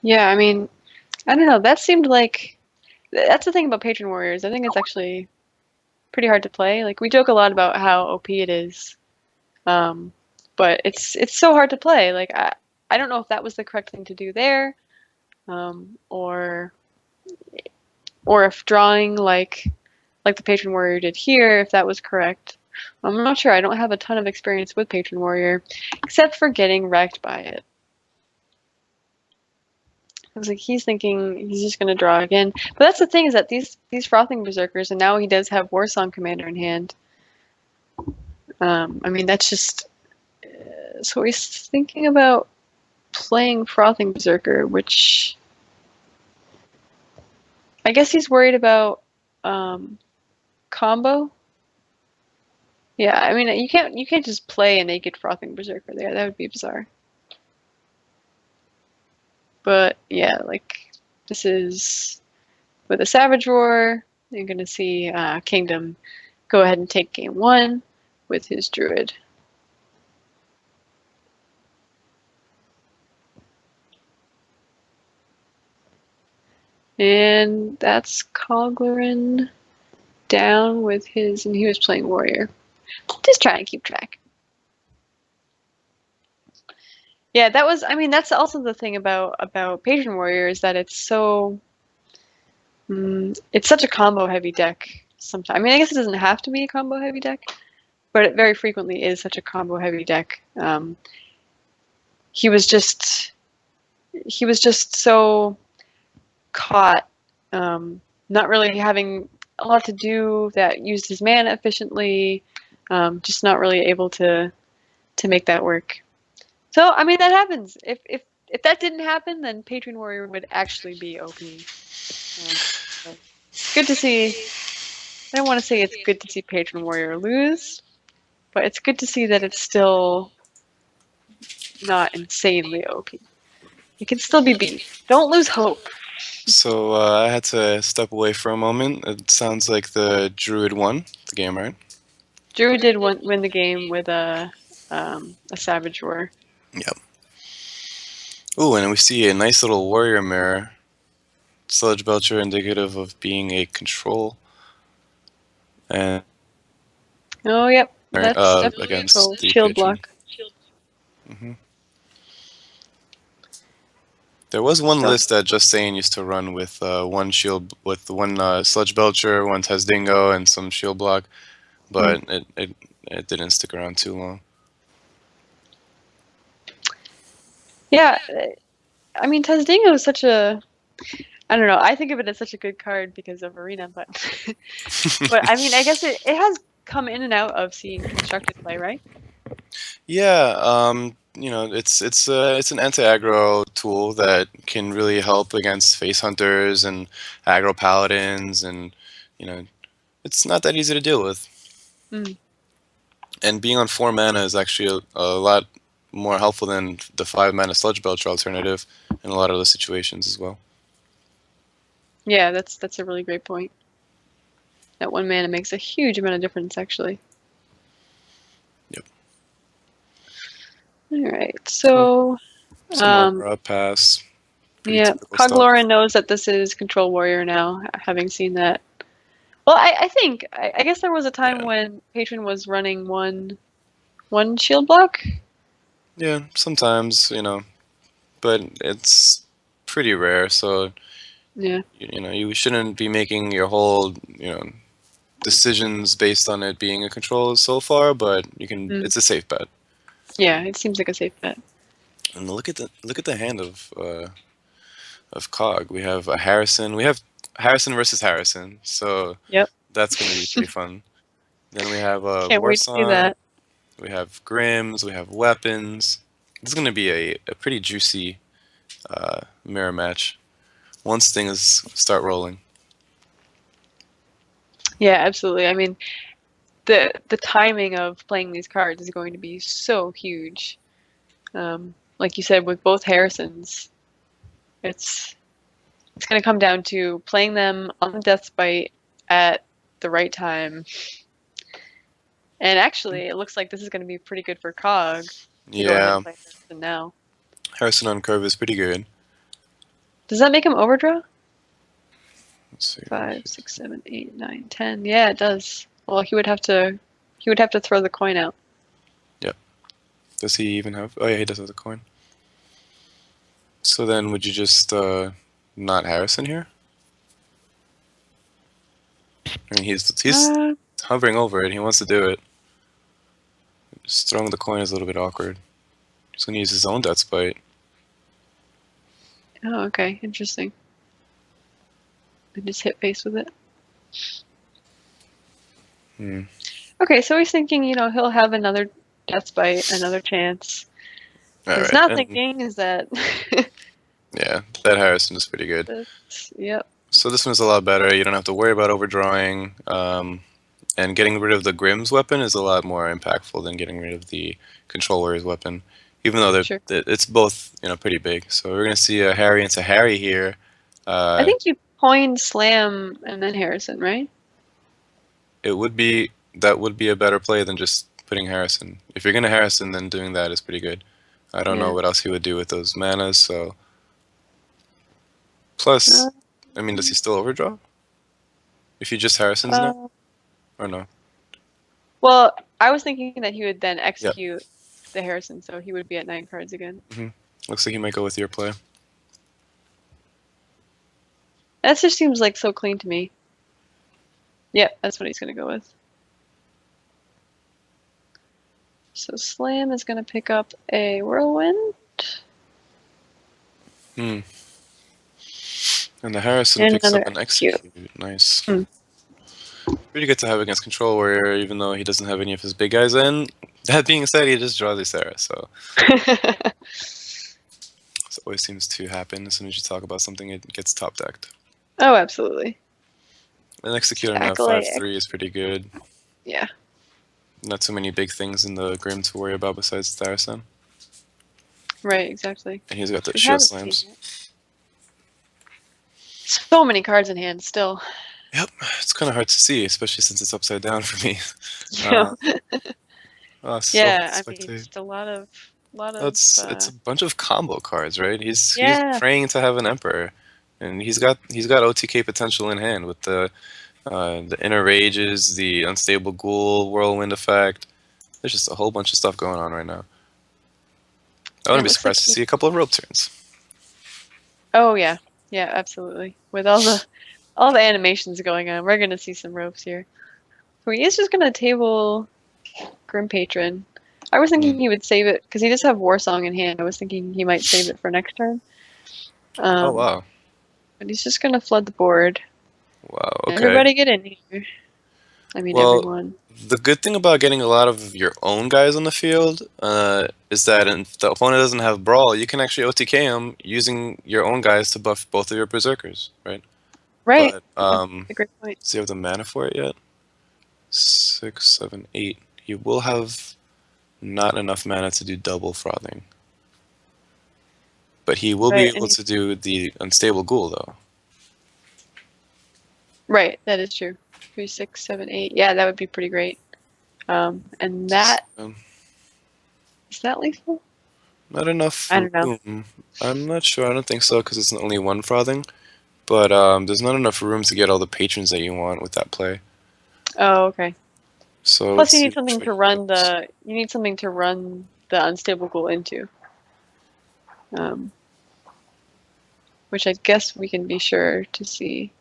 Yeah, I mean, I don't know. That seemed like that's the thing about Patron Warriors. I think it's actually pretty hard to play. Like we joke a lot about how OP it is, um, but it's so hard to play. Like I don't know if that was the correct thing to do there, or if drawing like the Patron Warrior did here, if that was correct. I'm not sure. I don't have a ton of experience with Patron Warrior, except for getting wrecked by it. I was like, he's thinking he's just gonna draw again. But that's the thing is that these frothing berserkers, and now he does have Warsong Commander in hand. I mean, that's just so he's thinking about playing frothing berserker, which I guess he's worried about um, combo. Yeah, I mean, you can't just play a naked frothing berserker there. That would be bizarre. But yeah, like this is with a Savage Roar. You're going to see Kingdom go ahead and take game one with his Druid. And that's Coglerin down with his, and he was playing Warrior. Just try and keep track. Yeah, that was, I mean, that's also the thing about Patron Warrior is that it's so, it's such a combo heavy deck sometimes. I mean, I guess it doesn't have to be a combo heavy deck, but it very frequently is such a combo heavy deck. He was just so caught, not really having a lot to do that used his mana efficiently, just not really able to make that work. So I mean that happens. If that didn't happen, then Patron Warrior would actually be OP. So it's good to see. I don't want to say it's good to see Patron Warrior lose, but it's good to see that it's still not insanely OP. It can still be beat. Don't lose hope. So I had to step away for a moment. It sounds like the Druid won the game, right? Druid did win the game with a Savage Roar. Yep. Ooh, and we see a nice little warrior mirror. Sludge Belcher indicative of being a control. And Oh, yep. That's definitely against the shield patron. block. There was one So, list that Just Saying used to run with one shield, with one Sludge Belcher, one Tasdingo, and some shield block, but it didn't stick around too long. yeah, I mean, Tasdingo is such a, I don't know, I think of it as such a good card because of Arena, but but I mean, I guess it has come in and out of seeing constructed play, right? Yeah, you know, it's an anti-aggro tool that can really help against face hunters and aggro paladins, and you know, it's not that easy to deal with. Mm. And being on 4 mana is actually a lot more helpful than the 5 mana Sludge Belcher alternative in a lot of those situations as well. Yeah, that's a really great point. That 1 mana makes a huge amount of difference, actually. Yep. All right, so Some more pass. Pretty yeah, typical stuff. Coglorin knows that this is Control Warrior now, having seen that. Well, I think I guess there was a time Yeah. when Patron was running one shield block. Yeah, sometimes, you know, but it's pretty rare, so Yeah. you know, you shouldn't be making your whole, you know, decisions based on it being a control so far, but you can, it's a safe bet. Yeah, it seems like a safe bet. And look at the hand of Cog. We have a Harrison. We have Harrison versus Harrison, so Yep. that's going to be pretty fun. Then we have Can't wait to see Warson. that. We have Grims. We have weapons. This is going to be a pretty juicy mirror match once things start rolling. Yeah, absolutely. I mean, the timing of playing these cards is going to be so huge. Like you said, with both Harrisons, it's going to come down to playing them on the Death Bite at the right time. And actually, it looks like this is going to be pretty good for Cog to go ahead Yeah, and play Harrison now. Harrison on curve is pretty good. Does that make him overdraw? Let's see. 5, 6, 7, 8, 9, 10. Yeah, it does. Well, he would have to throw the coin out. Yep. Does he even have? Oh yeah, he does have the coin. So then, would you just not Harrison here? I mean, he's hovering over it. He wants to do it. Just throwing the coin is a little bit awkward. He's gonna use his own death spite. Oh, okay, interesting. And just hit face with it. Okay, so he's thinking, he'll have another death bite, another chance. What he's not thinking is that. Yeah, that Harrison is pretty good. Yep. So this one's a lot better. You don't have to worry about overdrawing. And getting rid of the Grimm's weapon is a lot more impactful than getting rid of the Control Warrior's weapon. even though Sure. it's both pretty big. So we're gonna see a Harry into Harry here. I Uh, think you coined Slam and then Harrison, right? it would be that would be a better play than just putting Harrison. If you're gonna Harrison, then doing that is pretty good. I don't know Yeah. what else he would do with those manas. So plus, Uh, I mean, does he still overdraw if he just Harrison's now uh, or no? well, I was thinking that he would then Yeah. execute the Harrison, so he would be at 9 cards again. hmm Looks like he might go with your play. That just seems like so clean to me. Yep, that's what he's gonna go with. So Slam is gonna pick up a Whirlwind Hmm. And the Harrison and picks another up an execute. execute. Nice. Hmm. Pretty good to have against Control Warrior, even though he doesn't have any of his big guys in. That being said, he just draws Ysera, so it always seems to happen as soon as you talk about something, it gets top decked. Oh, absolutely. An execute on a Accolade. 5/3 is pretty good. Yeah, Not too many big things in the Grim to worry about besides Tharasan. right, exactly. And he's got the We shield haven't seen slams. it. So many cards in hand still. Yep, it's kind of hard to see, especially since it's upside down for me. Yeah, Uh, still hard yeah. to I mean, spectate. just a lot of. It's a bunch of combo cards, right? He's Yeah, praying to have an Emperor, and he's got OTK potential in hand with the inner rages, the unstable ghoul, whirlwind effect. There's just a whole bunch of stuff going on right now. I and wouldn't it be looks like surprised to see a couple of rope turns. Oh yeah, yeah, absolutely. With all the animations going on, we're gonna see some ropes here. So he is just gonna table Grim Patron. I was Hmm. thinking he would save it because he does have War Song in hand. I was thinking he might save it for next turn. Oh Um, wow, but he's just gonna flood the board. wow, okay. Everybody get in here. I mean, Well, everyone. the good thing about getting a lot of your own guys on the field is that if the opponent doesn't have brawl, you can actually OTK him using your own guys to buff both of your berserkers, right? Right. But That's a great point. does he have the mana for it yet? 6, 7, 8. He will have not enough mana to do double frothing, but he will be Right, and able to do the unstable ghoul though. right, that is true. 3, 6, 7, 8. Yeah, that would be pretty great. And that Um, is that lethal? Not enough I don't know. room. I'm not sure. I don't think so because it's only one frothing. But there's not enough room to get all the patrons that you want with that play. Oh, okay. So Plus, let's you see need which something way to he run goes. the unstable ghoul into, um, which I guess we can be sure to see.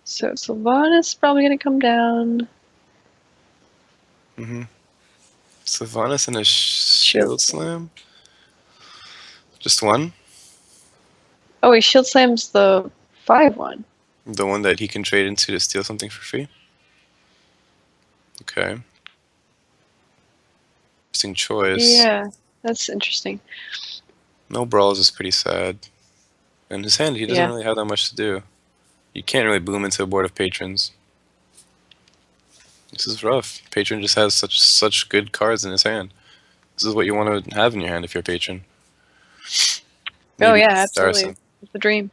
So Sylvanas probably gonna come down. Mm-hmm. Sylvanas and a Shield shield slam. slam. Just one. Oh, he shield slams the 5/1. The one that he can trade into to steal something for free. Okay. Interesting choice. Yeah, that's interesting. No brawls is pretty sad. And his hand, he doesn't Yeah. really have that much to do. You can't really boom into a board of patrons. This is rough. Patron just has such good cards in his hand. This is what you want to have in your hand if you're a patron. Oh Maybe yeah, it's absolutely. Darson. It's a dream.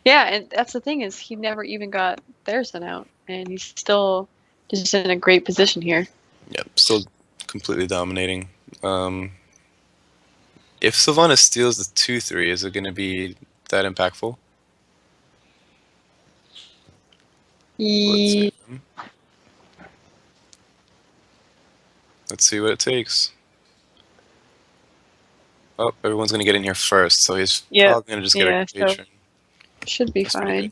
Yeah, and that's the thing is he never even got Theresen out, and he's still just in a great position here. Yep, still completely dominating. Um, if Sylvanas steals the 2/3, is it going to be that impactful? Let's see. He, Let's see what it takes. Oh, everyone's going to get in here first, so he's yep, probably going to just get a yeah, so patron. should be That's pretty good. fine.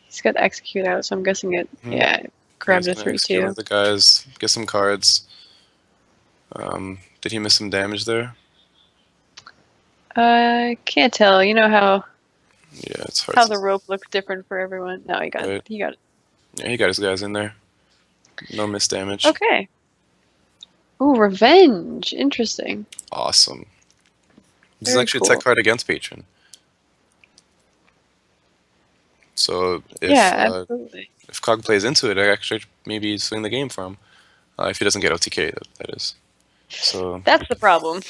He's got execute out, so I'm guessing it. Hmm. Yeah, Yeah, grabbed he's a going to execute one 3/2. of the guys, get some cards. Did he miss some damage there? I can't tell. You know Yeah, it's hard how to the tell. rope looks different for everyone. No, he got Right. he got it. Yeah, he got his guys in there. No miss damage. Okay. Ooh, revenge. Interesting. Awesome. This is Very actually a tech cool. card against patron. So Yeah, absolutely. if Cog plays into it, I actually maybe swing the game for him. If he doesn't get OTK, that is. So That's the problem.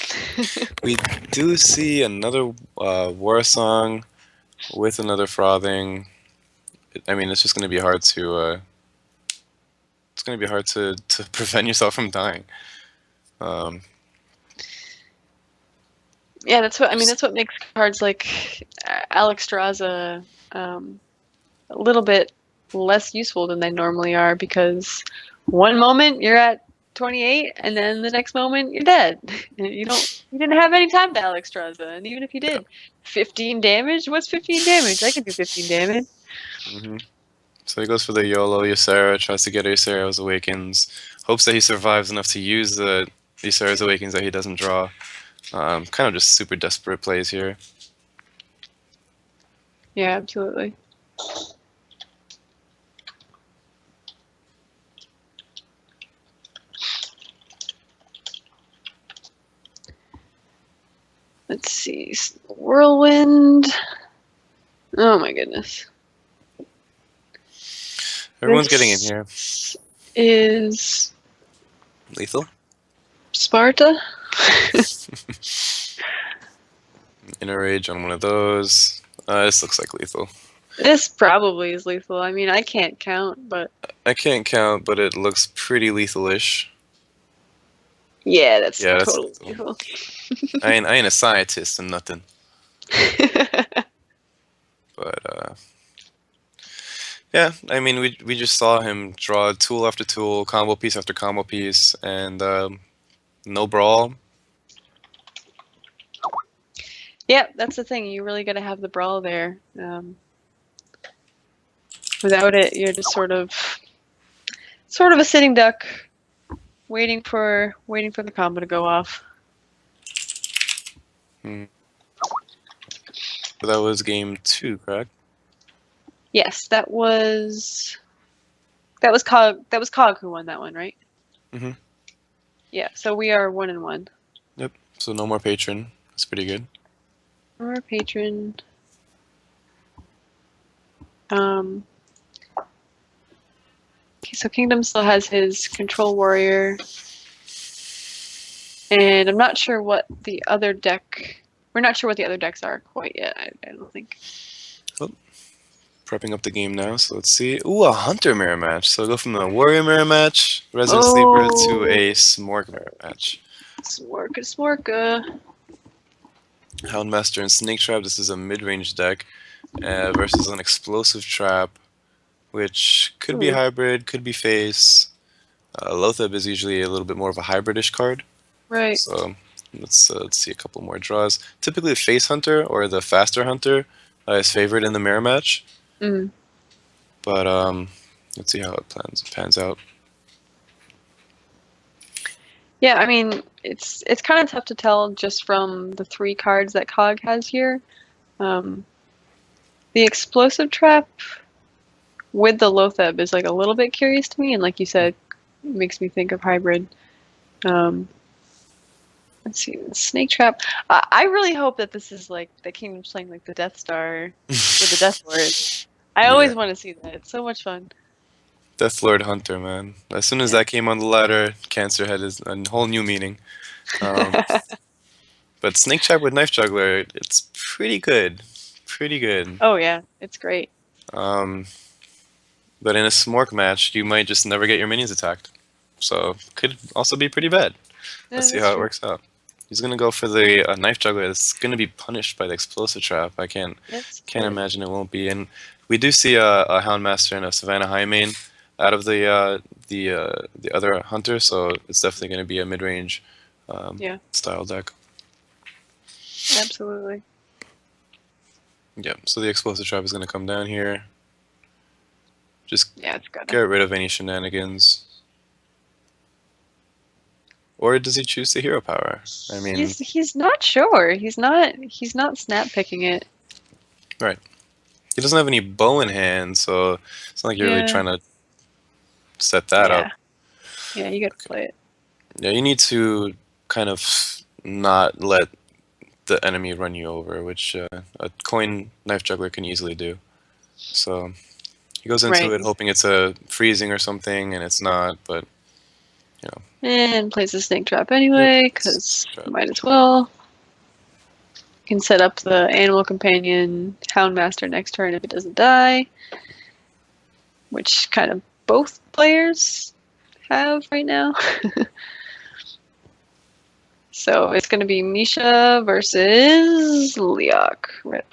we do see another war song with another frothing. I mean, it's just going to be hard to. It's going to be hard to prevent yourself from dying. Um, Yeah, that's what I mean. just, That's what makes cards like Alex Straza a little bit less useful than they normally are because one moment you're at 28 and then the next moment you're dead. You didn't have any time to Alex Straza, and even if you yeah. did, 15 damage. What's 15 damage? I can do 15 damage. hmm So he goes for the YOLO. Ysera tries to get Ysera's Awakens. Hopes that he survives enough to use the Ysera's Awakens that he doesn't draw. Kind of just super desperate plays here. Yeah, absolutely. Let's see. Whirlwind. Oh my goodness. Everyone's getting in here. This is Lethal. Sparta. Inner Rage on one of those. This looks like lethal. This probably is lethal. I mean, I can't count, but I can't count, but it looks pretty lethal-ish. yeah, that's Yeah, that's totally lethal. lethal. I ain't a scientist and nothing, but yeah. I mean, we just saw him draw tool after tool, combo piece after combo piece, and no brawl. Yeah, that's the thing. You really got to have the brawl there. Without it, you're just sort of a sitting duck, waiting for the combo to go off. Hmm. That was game 2, correct? Yes, that was Cog who won that one, right? Mm-hmm. Yeah, so we are 1-1. Yep. So no more patron. That's pretty good. Our patron. Okay, so Kingdom still has his control warrior, and I'm not sure what the other deck. We're not sure what the other decks are quite yet. I don't think. Oh, prepping up the game now. So let's see. Ooh, a Hunter mirror match. So go from the Warrior mirror match, Resident Sleeper, to Oh, a Smorg mirror match. Smorka, Smorka. Houndmaster and Snake Trap. This is a mid-range deck versus an Explosive Trap, which could be Hmm, hybrid, could be face. Lotheb is usually a little bit more of a hybridish card. right. So let's see a couple more draws. Typically, the face hunter or the faster hunter is favored in the mirror match, Mm. but let's see how it pans out. Yeah, I mean, it's kind of tough to tell just from the 3 cards that Cog has here. Um, the explosive trap with the Lotheb is like a little bit curious to me, and like you said, makes me think of hybrid. Um, let's see, the snake trap. I really hope that this is like that Kingdom's playing like the Death Star with the Death Lord. I Yeah, always want to see that. It's so much fun. Deathlord Hunter, man. As soon as Yeah. that came on the ladder, Cancer had a whole new meaning. Um, but Snake Trap with Knife Juggler, it's pretty good, pretty good. Oh yeah, it's great. Um, but in a Smork match, you might just never get your minions attacked. So could also be pretty bad. Let's Yeah, see that's how it true. works out. He's gonna go for the Knife Juggler. It's gonna be punished by the Explosive Trap. I Yes, can't it is. imagine it won't be. And we do see a Houndmaster and a Savannah High main out of the other hunter, so it's definitely gonna be a mid range Yeah, style deck. absolutely. Yeah. So the Explosive Trap is gonna come down here. Just Yeah, it's get gotta. rid of any shenanigans. Or does he choose the hero power? I mean, He's not sure. He's not snap picking it. right. He doesn't have any bow in hand, so it's not like you're really Yeah, trying to set that up. yeah, yeah. You gotta play it. Yeah, you need to kind of not let the enemy run you over, which a coin knife juggler can easily do. So he goes into Right. it hoping it's a freezing or something, and it's not, but you know, And plays a snake trap yep, anyway, it's because snake trap. might as well. Can set up the animal companion Houndmaster next turn if it doesn't die, which kind of both players have right now. So it's going to be Misha versus Leok. Rip.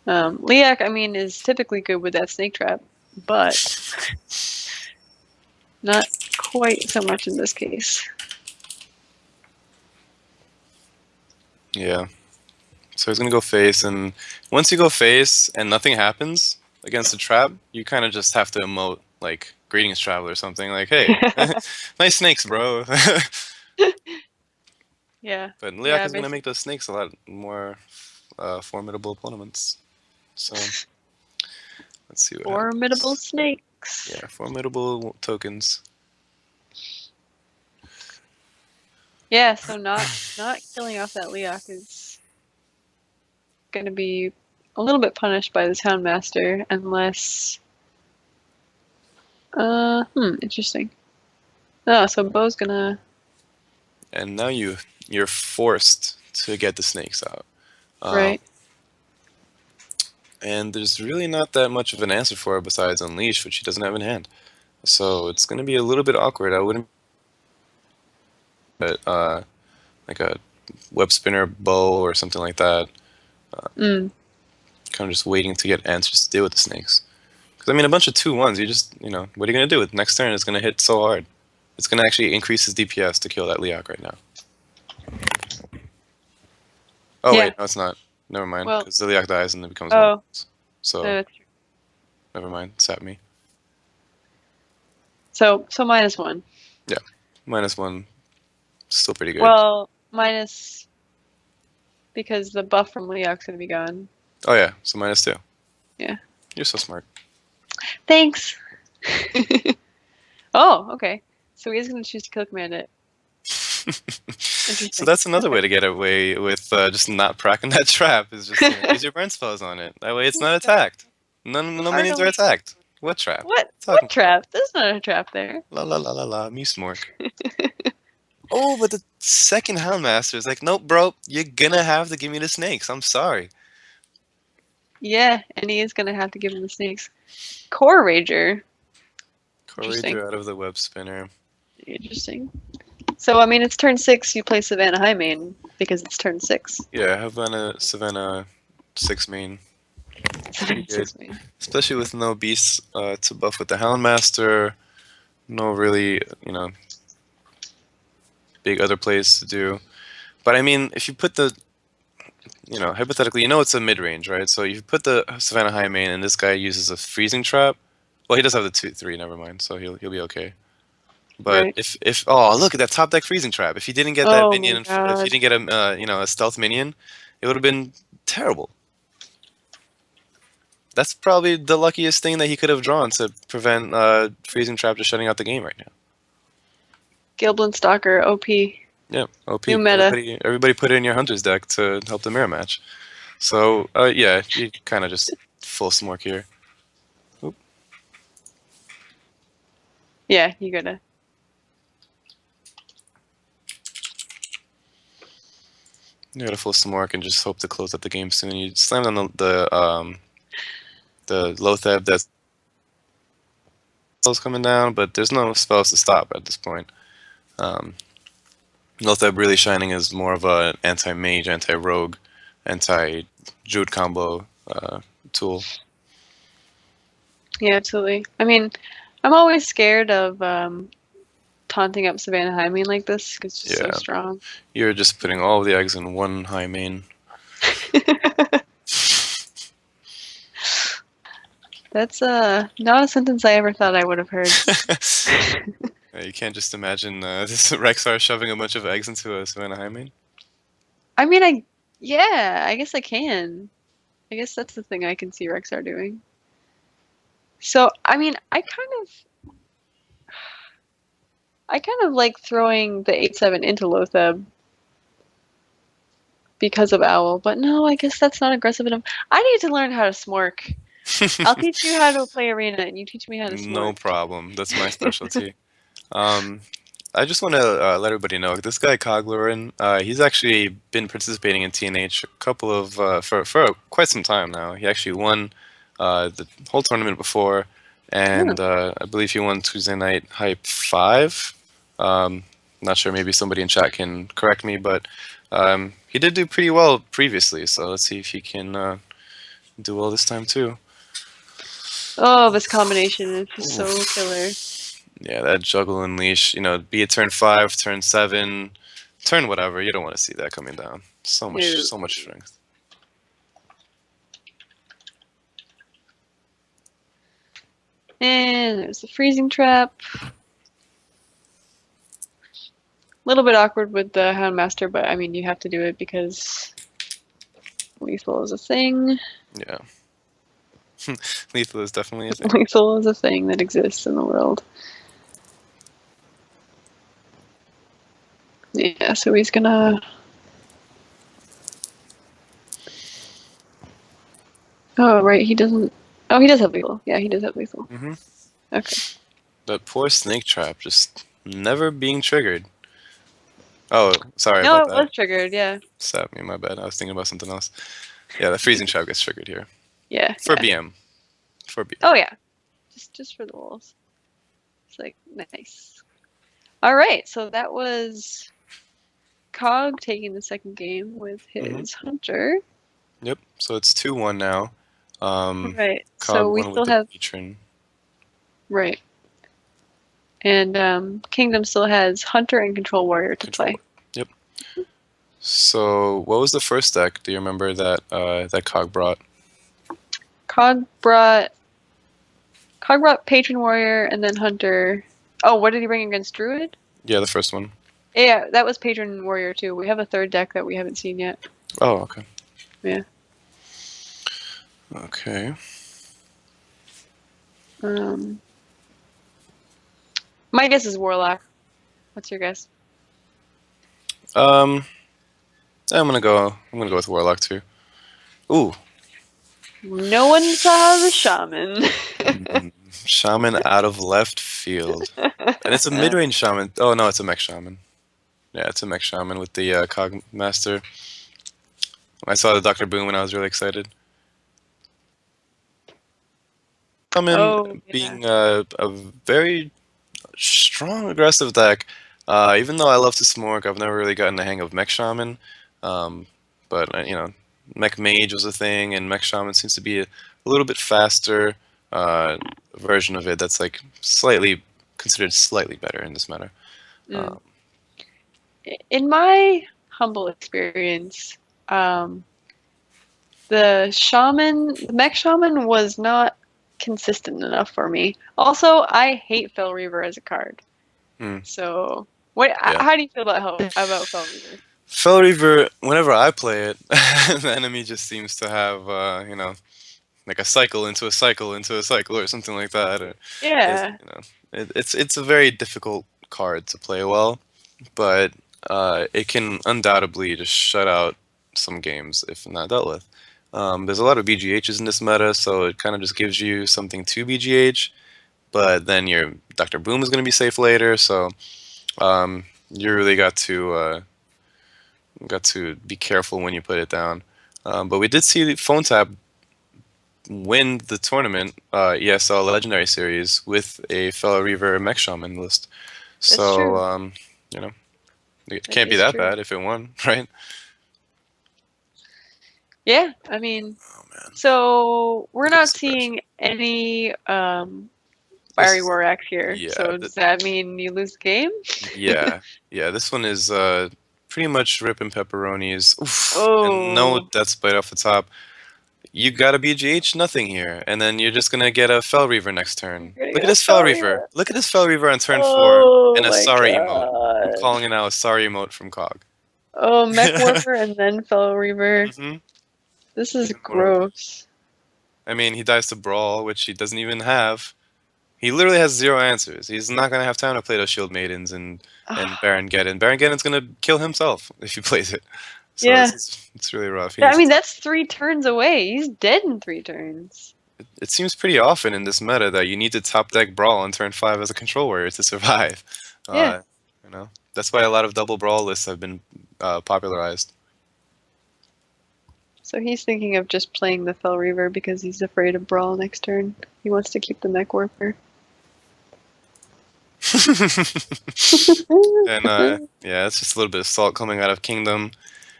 Leok, I mean, is typically good with that snake trap, but not quite so much in this case. Yeah. So he's gonna go face, and once you go face and nothing happens against the trap, you kind of just have to emote like "Greetings, traveler" or something like, "Hey, nice snakes, bro." Yeah, But Leok yeah, is gonna basically make those snakes a lot more formidable opponents. So let's see what formidable happens. snakes. Yeah, formidable tokens. Yeah, so not killing off that Leok is going to be a little bit punished by the Houndmaster unless. Interesting. Oh, so Bo's gonna. And now you're forced to get the snakes out. Um, Right. and there's really not that much of an answer for it besides Unleash, which he doesn't have in hand. So it's going to be a little bit awkward. I wouldn't, but like a web spinner bow or something like that. Mm. Kind of just waiting to get answers to deal with the snakes. Because I mean, a bunch of 2-1s. You just, what are you going to do? With next turn, it's going to hit so hard. It's going to actually increase his DPS to kill that Leok right now. Oh Yeah. wait, no, it's not. Never mind. Well. Because the Leok dies and it becomes one. Oh. So Uh, never mind. Sat me. so -1. Yeah, -1. Still pretty good. Well, minus because the buff from Leok's gonna be gone. Oh yeah, so -2. Yeah. You're so smart. Thanks. Oh, okay. So he is gonna choose to kill command it. So Interesting. that's another Okay. way to get away with just not procking that trap is just use your burn spells on it. That way it's not Yeah. attacked. No Are minions no are attacked. What trap? what? Talking What about? trap? There's not a trap there. La la la la la. Me smork. Oh, but the second Houndmaster is like, nope, bro. You're gonna have to give me the snakes. I'm sorry. Yeah, and he is gonna have to give him the snakes. Core Rager. Interesting. Courager out of the web spinner. Interesting. So I mean, it's turn 6. You play Savannah High main because it's turn 6. Yeah, Savannah 6 main. Pretty Savannah good. 6 main. Especially with no beasts to buff with the Houndmaster. No really, big other plays to do. But I mean, if you put the, hypothetically, it's a mid range, right? So if you put the Savannah High main and this guy uses a freezing trap, well, he does have the 2-3, never mind. So he'll be okay. But Right. if oh look at that top deck freezing trap. If he didn't get that Oh my minion, if he god. didn't get a stealth minion, it would have been terrible. That's probably the luckiest thing that he could have drawn to prevent freezing trap just shutting out the game right now. Gilblin Stalker, OP. Yeah, OP. New meta. Everybody put it in your hunter's deck to help the mirror match. So yeah, you kind of just full smork here. Oop. Yeah, you gotta. You got a full smork and just hope to close up the game soon. You slammed on the Lotheb that's spells coming down, but there's no spells to stop at this point. Um, Lotheb really shining as more of a anti-mage, anti-rogue, anti-Jude combo tool. Yeah, absolutely. I mean, I'm always scared of taunting up Savannah High main like this because it's just so Yeah, strong. you're just putting all the eggs in one high main. That's not a sentence I ever thought I would have heard. You can't just imagine this Rexar shoving a bunch of eggs into a Savannah high main. I mean, yeah, I guess I can. I guess that's the thing I can see Rexar doing. So, I mean, I kind of like throwing the 8/7 into Lotheb because of Owl, but no, I guess that's not aggressive enough. I need to learn how to smork. I'll teach you how to play arena, and you teach me how to No smorg. problem. That's my specialty. Um, I just want to let everybody know this guy Coglurin, he's actually been participating in TNH a couple of for quite some time now. He actually won the whole tournament before, Huh. and I believe he won Tuesday Night Hype 5. Not sure, maybe somebody in chat can correct me, but he did do pretty well previously. So let's see if he can do well this time too. Oh, this combination is just so killer. Oof. Yeah, that juggle and leash, be it turn 5, turn 7, turn whatever, you don't want to see that coming down. Ew. So much strength. And there's the freezing trap. A little bit awkward with the Houndmaster, but I mean, you have to do it because lethal is a thing. Yeah. Lethal is definitely a thing. Lethal is a thing that exists in the world. Yeah, so he's gonna. Oh, right, he doesn't. Oh, he does have lethal. Yeah, he does have lethal. Hmm. Okay. That poor snake trap just never being triggered. Oh, sorry No, about it that. was triggered, yeah. Stabbed me, my bad. I was thinking about something else. Yeah, the freezing trap gets triggered here. Yeah, For yeah. BM. For BM. Oh, yeah. Just for the walls. It's like, nice. All right, so that was Cog taking the second game with his Hunter. Yep. So it's 2-1 now. Right, so Cog we won with still the have. patron. Right. And Kingdom still has Hunter and Control Warrior to Control. play. Yep. So what was the first deck? Do you remember that that Cog brought? Cog brought Patron Warrior and then Hunter. Oh, what did he bring against Druid? Yeah, the first one. Yeah, that was Patron Warrior too. We have a third deck that we haven't seen yet. Oh, okay. Yeah. Okay. My guess is Warlock. What's your guess? I'm gonna go with Warlock too. Ooh. No one saw the Shaman. Shaman out of left field. And it's a mid-range shaman. Oh no, it's a mech shaman. Yeah, it's a mech shaman with the Cog Master. I saw the Dr. Boom and I was really excited. Shaman Oh, yeah. being a very strong aggressive deck. Even though I love to smork, I've never really gotten the hang of mech shaman. But mech mage was a thing, and mech shaman seems to be a little bit faster version of it. That's like considered slightly better in this matter. Mm. In my humble experience, the mech shaman was not consistent enough for me. Also, I hate Fel Reaver as a card. Hmm. So, what? Yeah. How do you feel about Fel Reaver? Fel Reaver, whenever I play it, the enemy just seems to have, like a cycle into a cycle into a cycle or something like that. Or Yeah. it's a very difficult card to play well, but it can undoubtedly just shut out some games if not dealt with. There's a lot of BGHs in this meta, so it kind of just gives you something to BGH, but then your Dr. Boom is going to be safe later, so you really got to be careful when you put it down. But we did see the Phone Tap win the tournament, ESL Legendary Series, with a fellow Reaver Mech Shaman list. That's true. So, you know, it That can't be is that true. bad if it won, right? Yeah, I mean, Oh man, so we're look at not this aggression. seeing any Fiery This, Warrack here. yeah, So does that mean you lose the game? yeah, yeah. This one is pretty much ripping pepperonis. Oof, and no Oh, death bite off the top. You got a BGH, nothing here, and then you're just gonna get a Fel Reaver next you're turn. getting Look at a this Fel Fiery Reaver. Warrack. Look at this Fel Reaver on turn 4, Oh and a my sorry emote. I'm god. calling it now a sorry emote from Cog. Oh, Mech Warrior and then Fellow Reaver. Hmm. This is Even more. gross. I mean, he dies to Brawl, which he doesn't even have. He literally has zero answers. He's not gonna have time to play those Shield Maidens and Baron Geddon. Baron Geddon's gonna kill himself if he plays it. So Yeah. it's really rough. He I needs mean, to. that's 3 turns away. He's dead in 3 turns. it seems pretty often in this meta that you need to top deck Brawl on turn 5 as a control warrior to survive. Yeah. Uh, you know, that's why a lot of double Brawl lists have been popularized. So he's thinking of just playing the Fell Reaver because he's afraid of Brawl next turn. He wants to keep the Mech Warper. And yeah, it's just a little bit of salt coming out of Kingdom.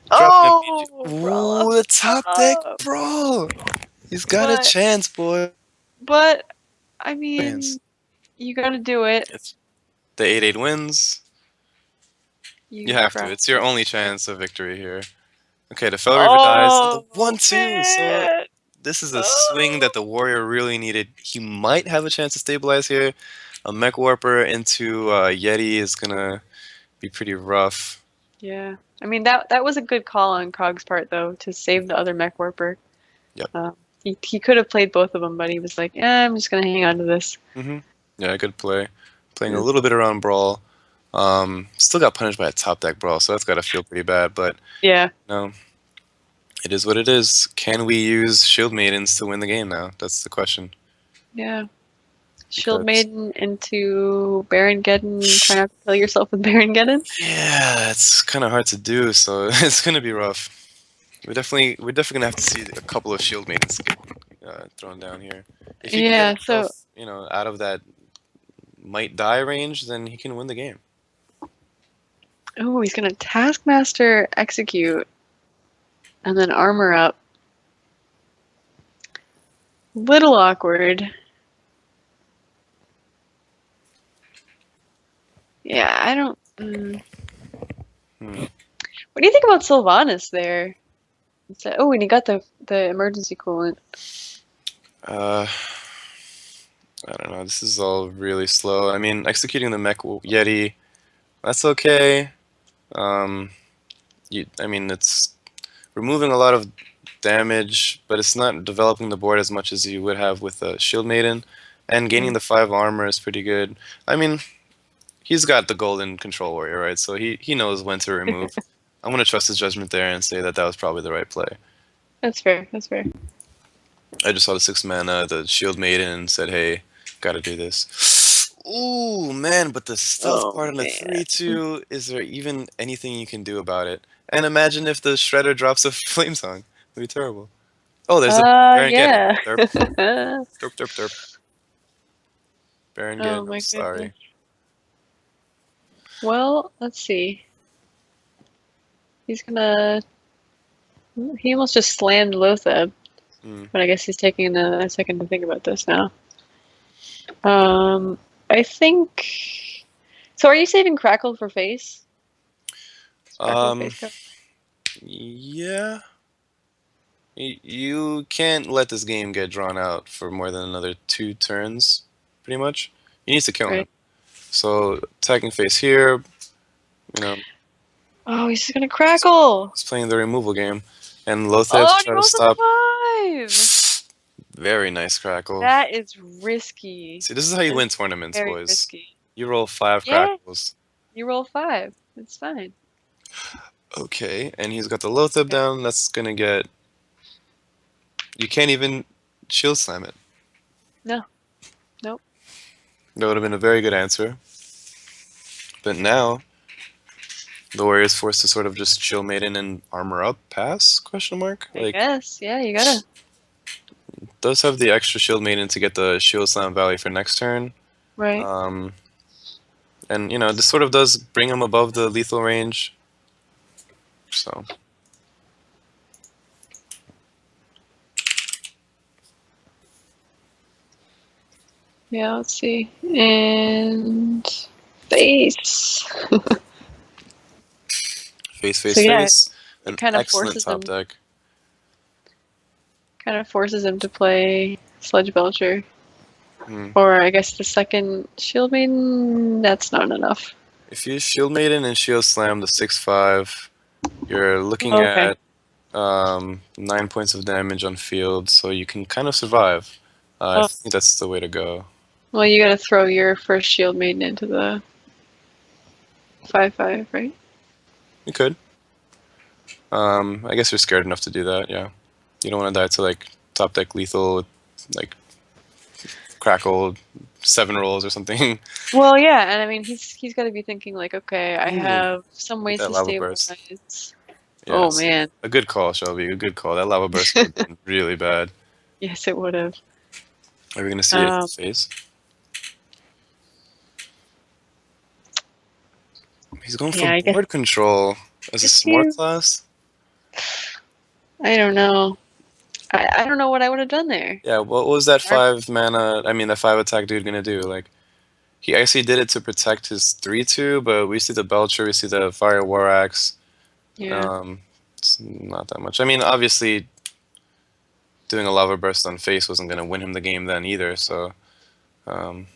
Dropping a PG. Oh, Brawl Ooh, up the top deck top. Brawl! He's got a But chance, boy. but I Chance. mean, you gotta do it. It's the 8-8 wins. You You have to. It's your crackle. only chance of victory here. Okay, the Fell Reaver dies. Oh, the Oh 1-2. So man. this is a swing Oh. that the Warrior really needed. He might have a chance to stabilize here. A Mech Warper into Yeti is gonna be pretty rough. Yeah. I mean that was a good call on Cog's part though to save the other Mech Warper. Yep. He could have played both of them, but he was like, "Yeah, I'm just gonna hang on to this." Yeah, good play. Playing a Yeah. little bit around Brawl. Still got punished by a top deck Brawl, so that's gotta feel pretty bad. But Yeah. no, it is what it is. Can we use Shield Maidens to win the game now? That's the question. Yeah. Shield Because Maiden into Baron Geddon. Try not to kill yourself with Baron Geddon. yeah, it's kind of hard to do, so it's gonna be rough. We're definitely gonna have to see a couple of Shield Maidens get thrown down here. If he can get Yeah. So himself, out of that might die range, then he can win the game. oh, he's gonna Taskmaster execute and then armor up. Little awkward. Yeah, I don't. Hmm. What do you think about Sylvanas there? Oh, and he got the emergency coolant. Uh, I don't know. This is all really slow. I mean, executing the Mech Yeti, that's okay. Um, I mean, it's removing a lot of damage, but it's not developing the board as much as you would have with a Shield Maiden. And gaining Mm. the 5 armor is pretty good. I mean, he's got the golden control warrior, right? So he knows when to remove. I'm gonna trust his judgment there and say that that was probably the right play. That's fair. That's fair. I just saw the 6 mana, the Shield Maiden, and said, "Hey, gotta do this." Ooh, man! But the stealth Oh part on the man. 3/2, is there even anything you can do about it? And imagine if the Shredder drops a Flame Song. It'd be terrible. Oh, there's a Baron Geddon. Yeah. Derp, derp, derp, derp. Baron Oh Geddon. I'm my goodness. sorry. Well, let's see. He's gonna. He almost just slammed Lothab, Hmm. but I guess he's taking a second to think about this now. I think. So, are you saving Crackle for face? Is Crackle a Um. face card? Yeah. You can't let this game get drawn out for more than another 2 turns, pretty much. He needs to kill him. Right. So attacking face here, you know, Oh, he's just gonna Crackle. he's playing the removal game, and Lothar Oh, to and he try to rolls a stop. 5. Very nice crackle. That is risky. See, this is how you That's win tournaments, very boys. risky. You roll 5 Yeah, crackles. you roll 5. It's fine. Okay, and he's got the Lothar down. That's gonna get. You can't even shield slam it. No, nope. That would have been a very good answer. But now the warrior is forced to sort of just chill maiden and armor up pass question mark I like guess. Yeah, you gotta. does have the extra shield maiden to get the shield slam value for next turn, Right. um, and this sort of does bring him above the lethal range, so Yeah, let's see. And face. face So face yeah, face, it an kind of excellent forces top him deck. to play Sludge Belcher. Hmm. Or I guess the second Shield Maiden, that's not enough. If you shield maiden and shield slam the 6/5, you're looking Oh, okay. at 9 points of damage on field, so you can kind of survive. I Oh, think that's the way to go. well, you gotta throw your first Shield Maiden into the 5/5, right? You could. I guess you're scared enough to do that, yeah. You don't want to die to like top deck lethal like crackle 7 rolls or something. Well, yeah, and I mean he's got to be thinking like, okay, I Ooh, have some with ways that to lava burst. stabilize. Oh Yes. man, A good call, Shelby. A good call. That lava burst could have been really bad. yes, it would have. Are we gonna see it Um, face? He's going for yeah, I guess board control as a smart he. class. I don't know. I don't know what I would have done there. Yeah, what was that Hard- 5 mana? I mean, that 5 attack dude gonna do? Like, he actually did it to protect his 3/2, but we see the Belcher, we see the Fire War Axe. Yeah, Um, it's not that much. I mean, obviously, doing a lava burst on face wasn't gonna win him the game then either. So, um,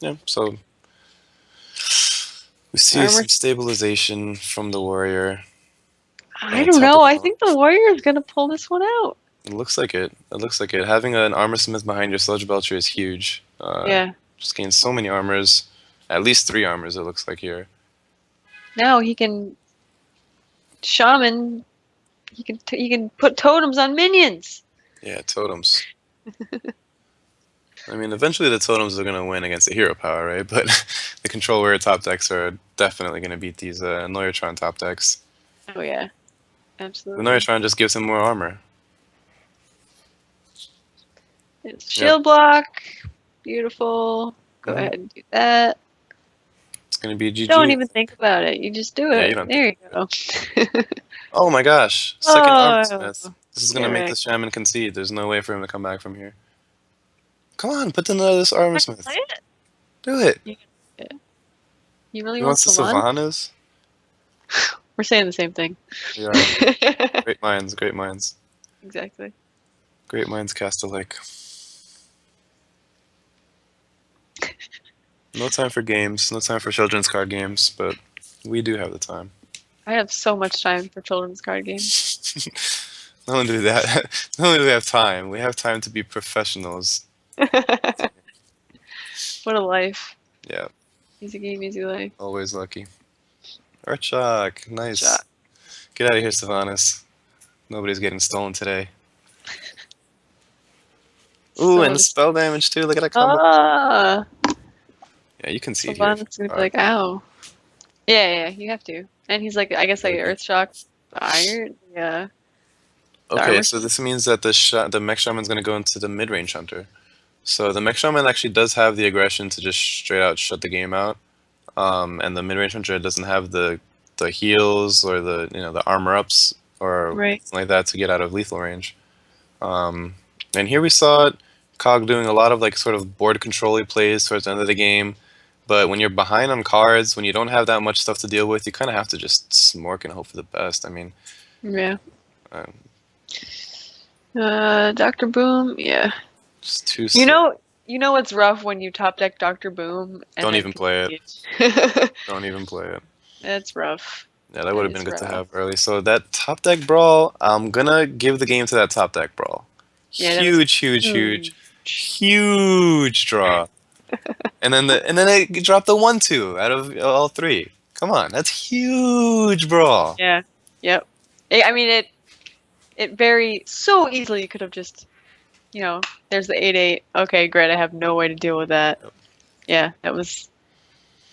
yeah. So we see armor. some stabilization from the warrior. I don't Top know. of the I think the box. warrior is gonna pull this one out. It looks like it. It looks like it. Having an armor smith behind your sludge belcher is huge. Yeah. Just gain so many armors. At least 3 armors. It looks like here. Now he can shaman. He can put totems on minions. Yeah, totems. I mean, eventually the totems are gonna win against the hero power, right? But the control warrior top decks are definitely gonna beat these Noyatron top decks. Oh yeah, The absolutely. Noyatron just gives him more armor. It's Yep. shield block. Beautiful. Go Hmm. ahead and do that. It's gonna be Don't GG. even think about it. You just do Yeah, you it. don't think There you about it. go. Oh my gosh! Second armor Oh, smith. This is gonna make correct. the shaman concede. There's no way for him to come back from here. Come on, put another this armor Not gonna play smith. it? Do it. Yeah. You really He want wants the Sylvanas? Sylvanas. We're saying the same thing. We are great minds. Great minds. Exactly. Great minds cast alike. No time for games. No time for children's card games, but we do have the time. I have so much time for children's card games. Not only do that, not only do we have time, we have time to be professionals. What a life. Yeah, Easy game, easy life. always lucky. Archak, nice. Shot. Get out of here, Sylvanas. Nobody's getting stolen today. Ooh, So and the just spell damage too. Look at that combo. ah, Yeah, you can see it here. Sylvanas gonna be like, ow. Yeah, you have to. And he's like, I guess like Earth Shock, Iron, yeah, the Okay, armor. so this means that the mech shaman's gonna go into the mid-range hunter. So the mech shaman actually does have the aggression to just straight out shut the game out. And the mid-range hunter doesn't have the heals or the armor ups or Right. anything like that to get out of lethal range. And here we saw Cog doing a lot of like sort of board control plays towards the end of the game. But when you're behind on cards, when you don't have that much stuff to deal with, you kind of have to just smork and hope for the best. I mean, Yeah. um, Dr. Boom, yeah. just too You slow. know what's rough when you top deck Dr. Boom and Don't then even play it. concede. Don't even play it. That's rough. Yeah, that would That have been is good to rough. have early. So that top deck brawl, I'm gonna give the game to that top deck brawl. Yeah, that was Huge, huge. huge draw. And then it dropped the 1/2 out of all three. Come on, that's huge brawl. Yeah. Yep. I mean it very so easily could have just, there's the 8/8. Okay, great. I have no way to deal with that. Yep. Yeah, that was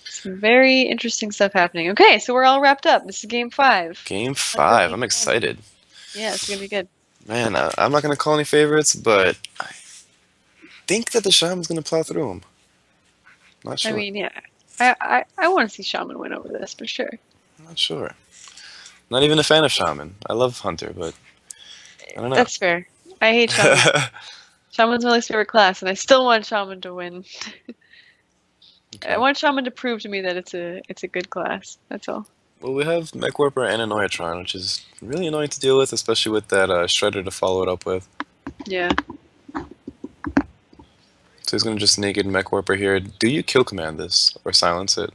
some very interesting stuff happening. Okay, so we're all wrapped up. This is game 5. Game Let's go 5. game I'm 7. excited. Yeah, it's gonna be good. Man, I'm not gonna call any favorites, but I think that the shaman's gonna plow through them. Not I sure. mean, yeah. I want to see Shaman win over this for sure. Not sure. Not even a fan of shaman. I love hunter, but I don't know. That's fair. I hate Shaman. Shaman's my least favorite class, and I still want Shaman to win. Okay. I want Shaman to prove to me that it's a good class. That's all. Well, we have Mech Warper and Anoyatron, which is really annoying to deal with, especially with that Shredder to follow it up with. Yeah. So he's gonna just naked Mech Warper here. Do you kill command this or silence it,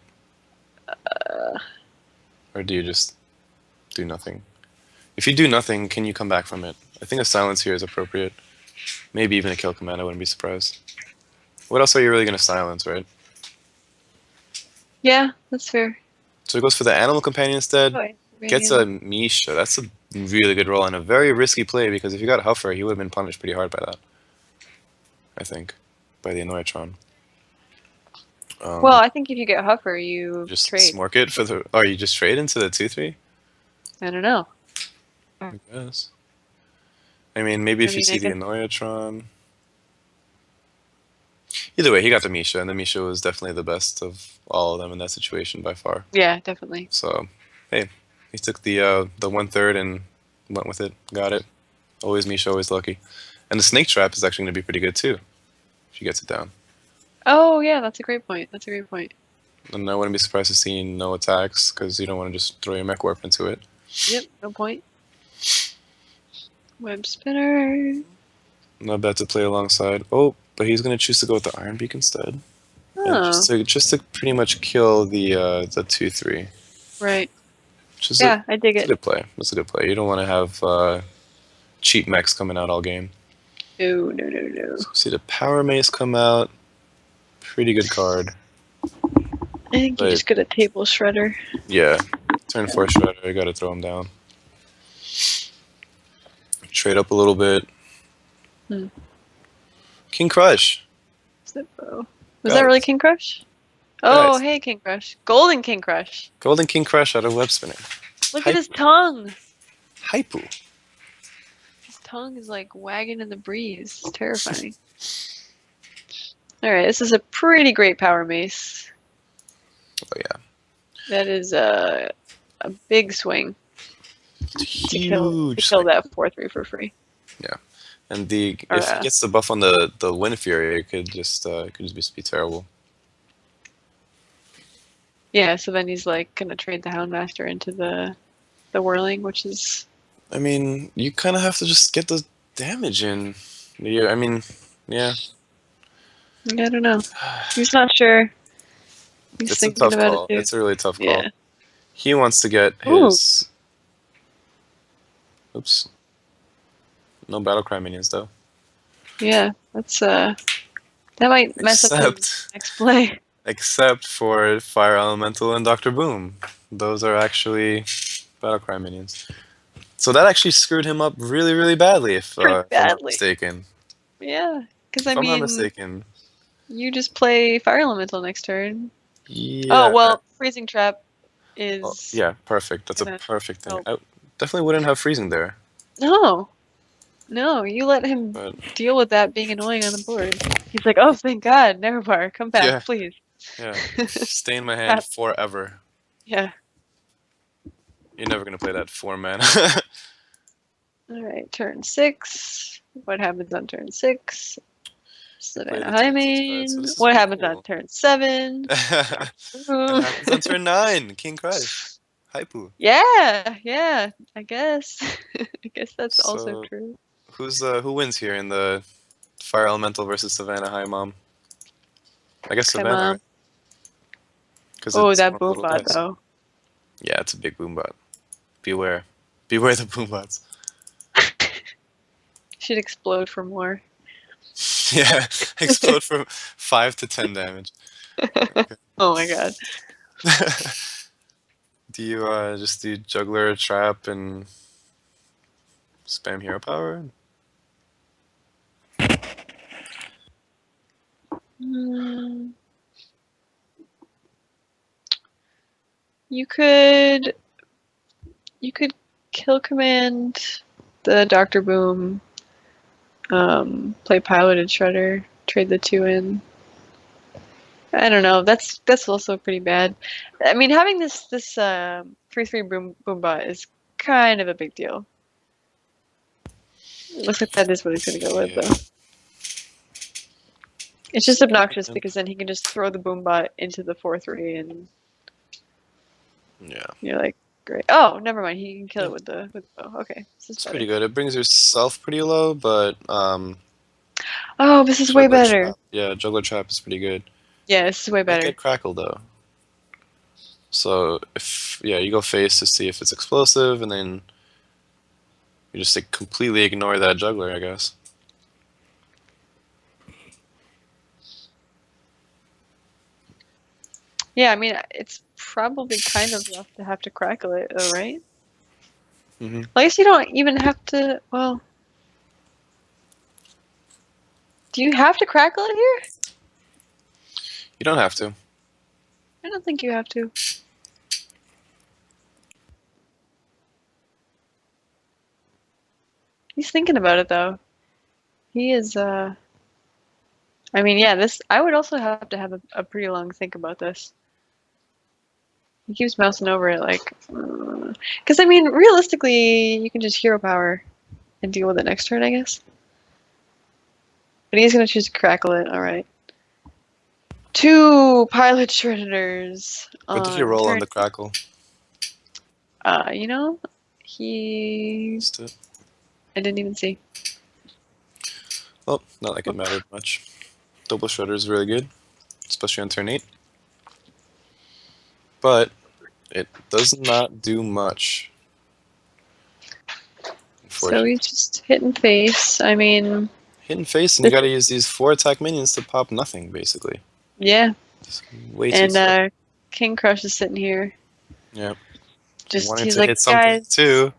or do you just do nothing? If you do nothing, can you come back from it? I think a silence here is appropriate. Maybe even a kill command. I wouldn't be surprised. What else are you really gonna silence, right? Yeah, that's fair. So he goes for the animal companion instead. Oh, Gets a Misha. That's a really good roll and a very risky play because if you got Huffer, he would have been punished pretty hard by that. I think, by the Annoyatron. Well, I think if you get Huffer, you Just trade. smork it for the. Oh, you just trade into the 2/3? I don't know. I guess. I mean, maybe I if you mean, I see the guess. Annoyatron. Either way, he got the Misha, and the Misha was definitely the best of all of them in that situation by far. Yeah, definitely. So, hey, he took the 1/3 and went with it. Got it. Always Misha, always lucky. And the Snake Trap is actually going to be pretty good too if she gets it down. Oh, yeah, that's a great point. That's a great point. And I wouldn't be surprised to see no attacks because you don't want to just throw your mech warp into it. Yep, no point. Web spinner. Not bad to play alongside. Oh, but he's going to choose to go with the Iron Beak instead. And Oh, just to pretty much kill the 2/3. right. Which is Yeah, I dig it's a it. good play. It's a good play. You don't want to have cheap mechs coming out all game. No, no, no, no. So see the Power Mace come out. Pretty good card. I think you But just get a table shredder. yeah, turn 4 Shredder. You got to throw him down. Trade up a little bit. Hmm. King Crush. Zippo. Was that Got really it. King Crush? Oh, Guys, hey, King Crush. Golden King Crush. Golden King Crush out of Web Spinner. Look at Hype. his tongue. Hypu. His tongue is like wagging in the breeze. It's terrifying. All right, this is a pretty great power mace. Oh yeah. That is a big swing to Huge kill swing. that 4/3 for free. Yeah. And the Or if he gets the buff on the Wind Fury, it could just be terrible. yeah, so then he's like gonna trade the Houndmaster into the whirling, which is I mean, you kind of have to just get the damage in. Yeah, I mean, yeah, I don't know. He's not sure. He's it's a thinking tough about it call. too. It's a really tough call. Yeah. He wants to get Ooh. his. Oops. No Battlecry minions though. Yeah. That might mess up his Except, next play. except for Fire Elemental and Doctor Boom. Those are actually Battlecry minions. So that actually screwed him up really, really badly, Pretty if I'm not badly. mistaken. Yeah. Because I If I'm not mean, mistaken. you just play Fire Elemental next turn. Oh Yeah. well, Freezing Trap Oh, is yeah, perfect. That's a gonna perfect thing. help. I definitely wouldn't have freezing there. No, no, you let him But deal with that being annoying on the board. He's like, oh, thank God, Neverbar, come back, yeah, please. yeah. Stay in my hand Crap. forever. Yeah. You're never gonna play that 4 mana. All right, turn 6. What happens on turn 6? Play Savannah the turn 6 card, so Hymen. this is What pretty happens on cool. turn 7? It happens on turn 9, King Crush. Hypu. Yeah, yeah, I guess. I guess that's also So true. who wins here in the Fire Elemental versus Savannah High Mom? I guess Come Savannah, on. right? Because Oh, it's one that of the little Boombot guys. though. Yeah, it's a big boombot. Beware. Beware the boombots. Should explode for more. Yeah, explode from 5 to 10 damage. Okay. Oh my God. Do you just do juggler trap and spam hero power? Hmm. You could kill command the Doctor Boom, play piloted shredder, trade the 2 in. I don't know. That's also pretty bad. I mean, having this 3/3 boombot is kind of a big deal. Looks like that is what he's gonna go with Yeah. though. It's just obnoxious because then he can just throw the boombot into the 4/3 and Yeah. you're like, great. Oh, never mind. He can kill Yeah. it with the bow. Okay, this is It's pretty better. good. It brings yourself pretty low, but Oh, this is way juggler better. trap. Yeah, juggler trap is pretty good. Yeah, this is way Might better. get crackle though. So if you go face to see if it's explosive, and then you just like, completely ignore that juggler, I guess. Yeah, I mean, it's probably kind of rough to have to crackle it, though, right? Mm-hmm. I guess you don't even have to. Well, Do you have to crackle it here? You don't have to. I don't think you have to. He's thinking about it though. He is. I mean, yeah. This. I would also have to have a pretty long think about this. He keeps mousing over it like. Because I mean, realistically, you can just hero power and deal with it next turn, I guess. But he's gonna choose to crackle it. All right. Two pilot shredders What did he on roll on turn. the crackle? You know, he. Just to- I didn't even see. Well, not like it mattered much. Double shredder is really good, especially on turn 8. But it does not do much, So unfortunately. he's just hitting face. I mean, Hidden face, and you this, gotta use these 4 attack minions to pop nothing, basically. yeah. It's way too And slow. King Crush is sitting here. Yeah. Just Wanting he's to like, hit something guys, too.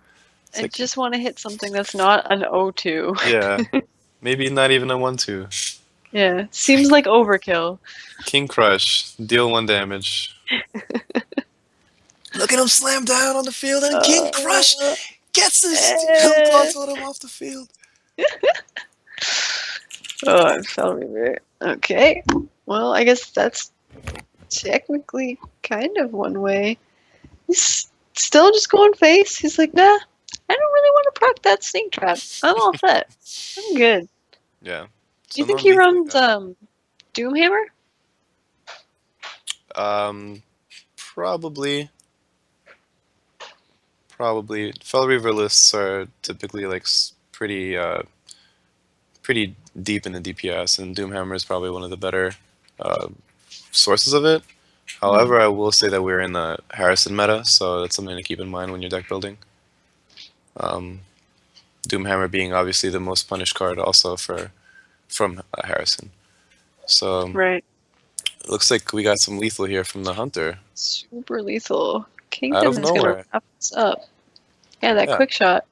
It's I like, just want to hit something that's not an O2. yeah, maybe not even a 1-2. Yeah, It's like seems like overkill. King Crush, deal 1 damage. Look at him slam down on the field, and King Crush Uh, gets the steal, eh. total him off the field. Oh, I fell river. Okay. Well, I guess that's technically kind of one way. He's still just going face. He's like, nah, I don't really want to proc that snake trap. I'm all set. I'm good. Yeah. Do you So no think he lethal runs yet. Doomhammer? Um, probably. Probably. Fel Reaver lists are typically like pretty deep in the DPS, and Doomhammer is probably one of the better uh, sources of it. However, I will say that we're in the Harrison meta, so that's something to keep in mind when you're deck building. Um, Doomhammer being obviously the most punished card also from Harrison. So Right. it looks like we got some lethal here from the Hunter Super lethal. out of Kingpin is gonna nowhere. wrap this up. Yeah, that Yeah. quick shot.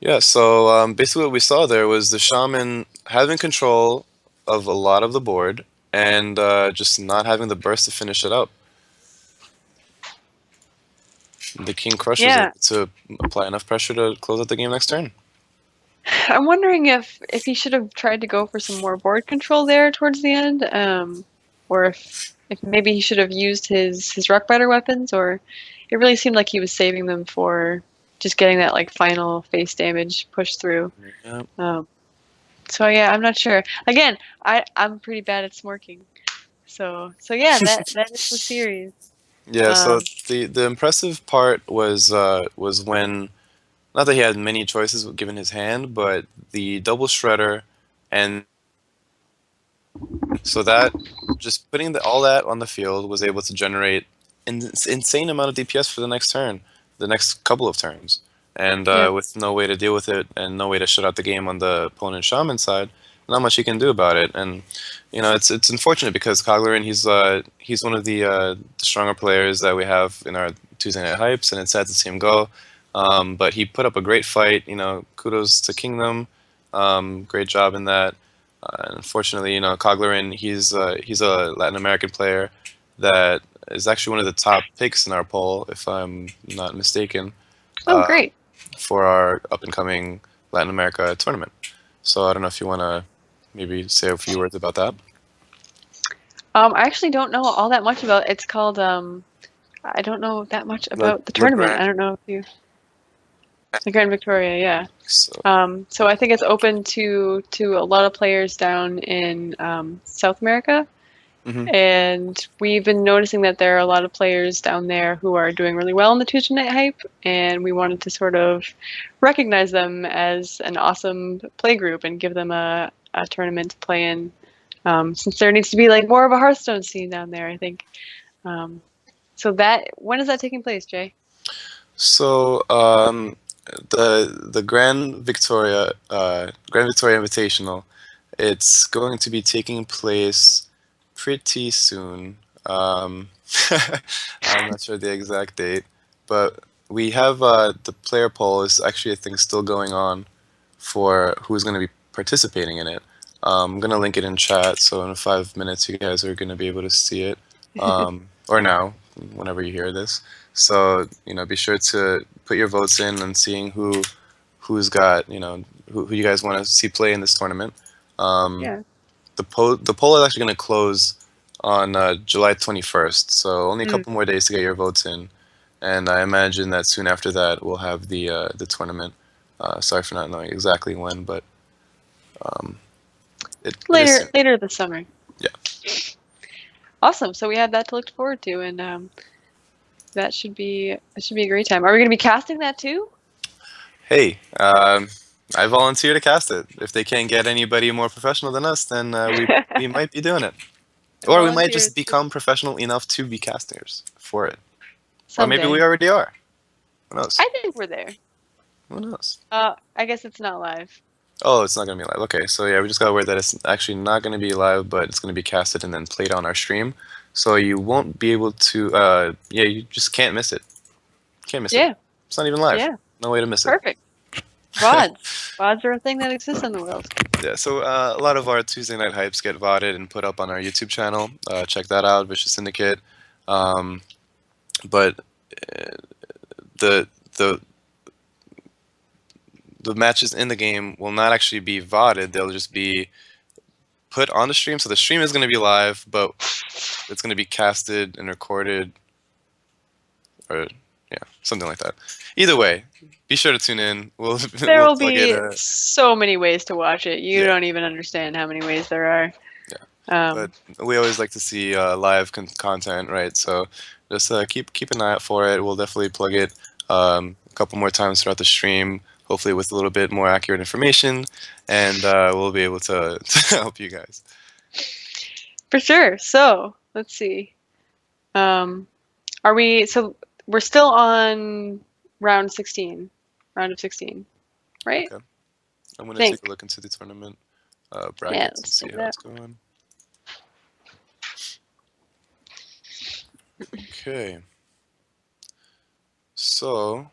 Yeah, so basically what we saw there was the Shaman having control of a lot of the board and just not having the burst to finish it up. The King Crush was Yeah. able to apply enough pressure to close out the game next turn. I'm wondering if he should have tried to go for some more board control there towards the end, or if maybe he should have used his Rockbiter weapons, or it really seemed like he was saving them for just getting that like final face damage pushed through. Yeah, Um, so yeah, I'm not sure. Again, I'm pretty bad at smorking, so yeah, that is the series. yeah. So Um, the impressive part was when not that he had many choices given his hand, but the double shredder, and so that just putting all that on the field was able to generate an insane amount of DPS for the next turn, the next couple of turns, and yeah, with no way to deal with it and no way to shut out the game on the opponent shaman side, not much he can do about it. And it's unfortunate because Coglerin he's one of the stronger players that we have in our Tuesday night hypes, and it's sad to see him go. But he put up a great fight. Kudos to Kingdom. Great job in that. Unfortunately, Coglerin, he's a Latin American player that is actually one of the top picks in our poll, if I'm not mistaken, oh uh, great. for our up and coming Latin America tournament. So I don't know if you want to maybe say a few words about that. I actually don't know all that much about it. It's called I don't know that much Le, about the Le tournament. Grand. I don't know if you the Grand Victoria, yeah. So, So I think it's open to a lot of players down in South America, hmm and we've been noticing that there are a lot of players down there who are doing really well in the Tuesday Night Hype, and we wanted to sort of recognize them as an awesome play group and give them a tournament to play in, since there needs to be like more of a Hearthstone scene down there, I think. Um, so that when is that taking place, Jay? so the Grand Victoria Invitational, it's going to be taking place pretty soon. Um, I'm not sure the exact date, but we have the player poll is actually I think still going on for who's going to be participating in it. I'm gonna link it in chat, so in 5 minutes you guys are gonna be able to see it, or now, whenever you hear this. So be sure to put your votes in and seeing who's got who you guys want to see play in this tournament. Um, Yeah. the poll is actually gonna close on July 21st, so only a Mm. couple more days to get your votes in, and I imagine that soon after that we'll have the tournament. Sorry for not knowing exactly when, but um, it is Later, soon. later this summer. Yeah. Awesome. So we have that to look forward to, and that should be a great time. Are we going to be casting that too? Hey, I volunteer to cast it. If they can't get anybody more professional than us, then we might be doing it, I or we might volunteer just to become professional enough to be casters for it, or maybe we someday. already are. Who knows? I think we're there. Who knows? I guess it's not live. Oh, it's not gonna be live. Okay, so yeah, we just gotta worry that it's actually not gonna be live, but it's gonna be casted and then played on our stream. So you won't be able to. Yeah, you just can't miss it. Can't miss it. Yeah, It's not even live. yeah, No way to miss it. perfect. VODs. VODs are a thing that exists in the world. Yeah, so a lot of our Tuesday night hypes get voted and put up on our YouTube channel. Check that out, Vicious Syndicate. Um, but uh, the the the matches in the game will not actually be voted. They'll just be put on the stream. So the stream is going to be live, but it's going to be casted and recorded, or yeah, something like that. Either way, be sure to tune in. We'll There we'll will plug it. be so many ways to watch it. You Yeah, don't even understand how many ways there are. yeah. But Um, we always like to see live content, right? So just keep an eye out for it. We'll definitely plug it a couple more times throughout the stream, hopefully with a little bit more accurate information, and we'll be able to, to help you guys. for sure. So let's see. Um, are we? So we're still on round 16, round of 16, right? Okay, I'm gonna take a Think. look into the tournament Yeah, brackets and let's see check it how out. it's going. Okay, so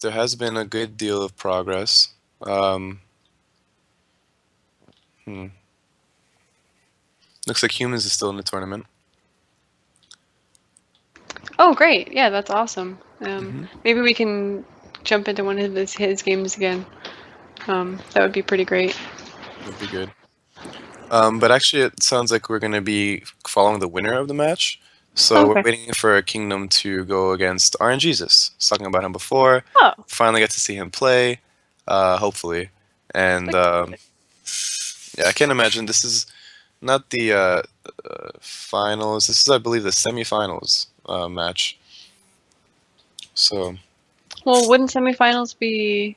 there has been a good deal of progress. Um, hmm. Looks like humans is still in the tournament. Oh, great. Yeah, that's awesome. Hmm. Maybe we can jump into one of his games again. That would be pretty great. That'd be good. But actually, it sounds like we're going to be following the winner of the match. So we're Okay. waiting for Kingdom to go against RNGesus. I was talking about him before. Oh, Finally get to see him play, hopefully. And look. yeah, I can't imagine. This is not the finals. This is, I believe, the semifinals match. So Well, wouldn't semifinals be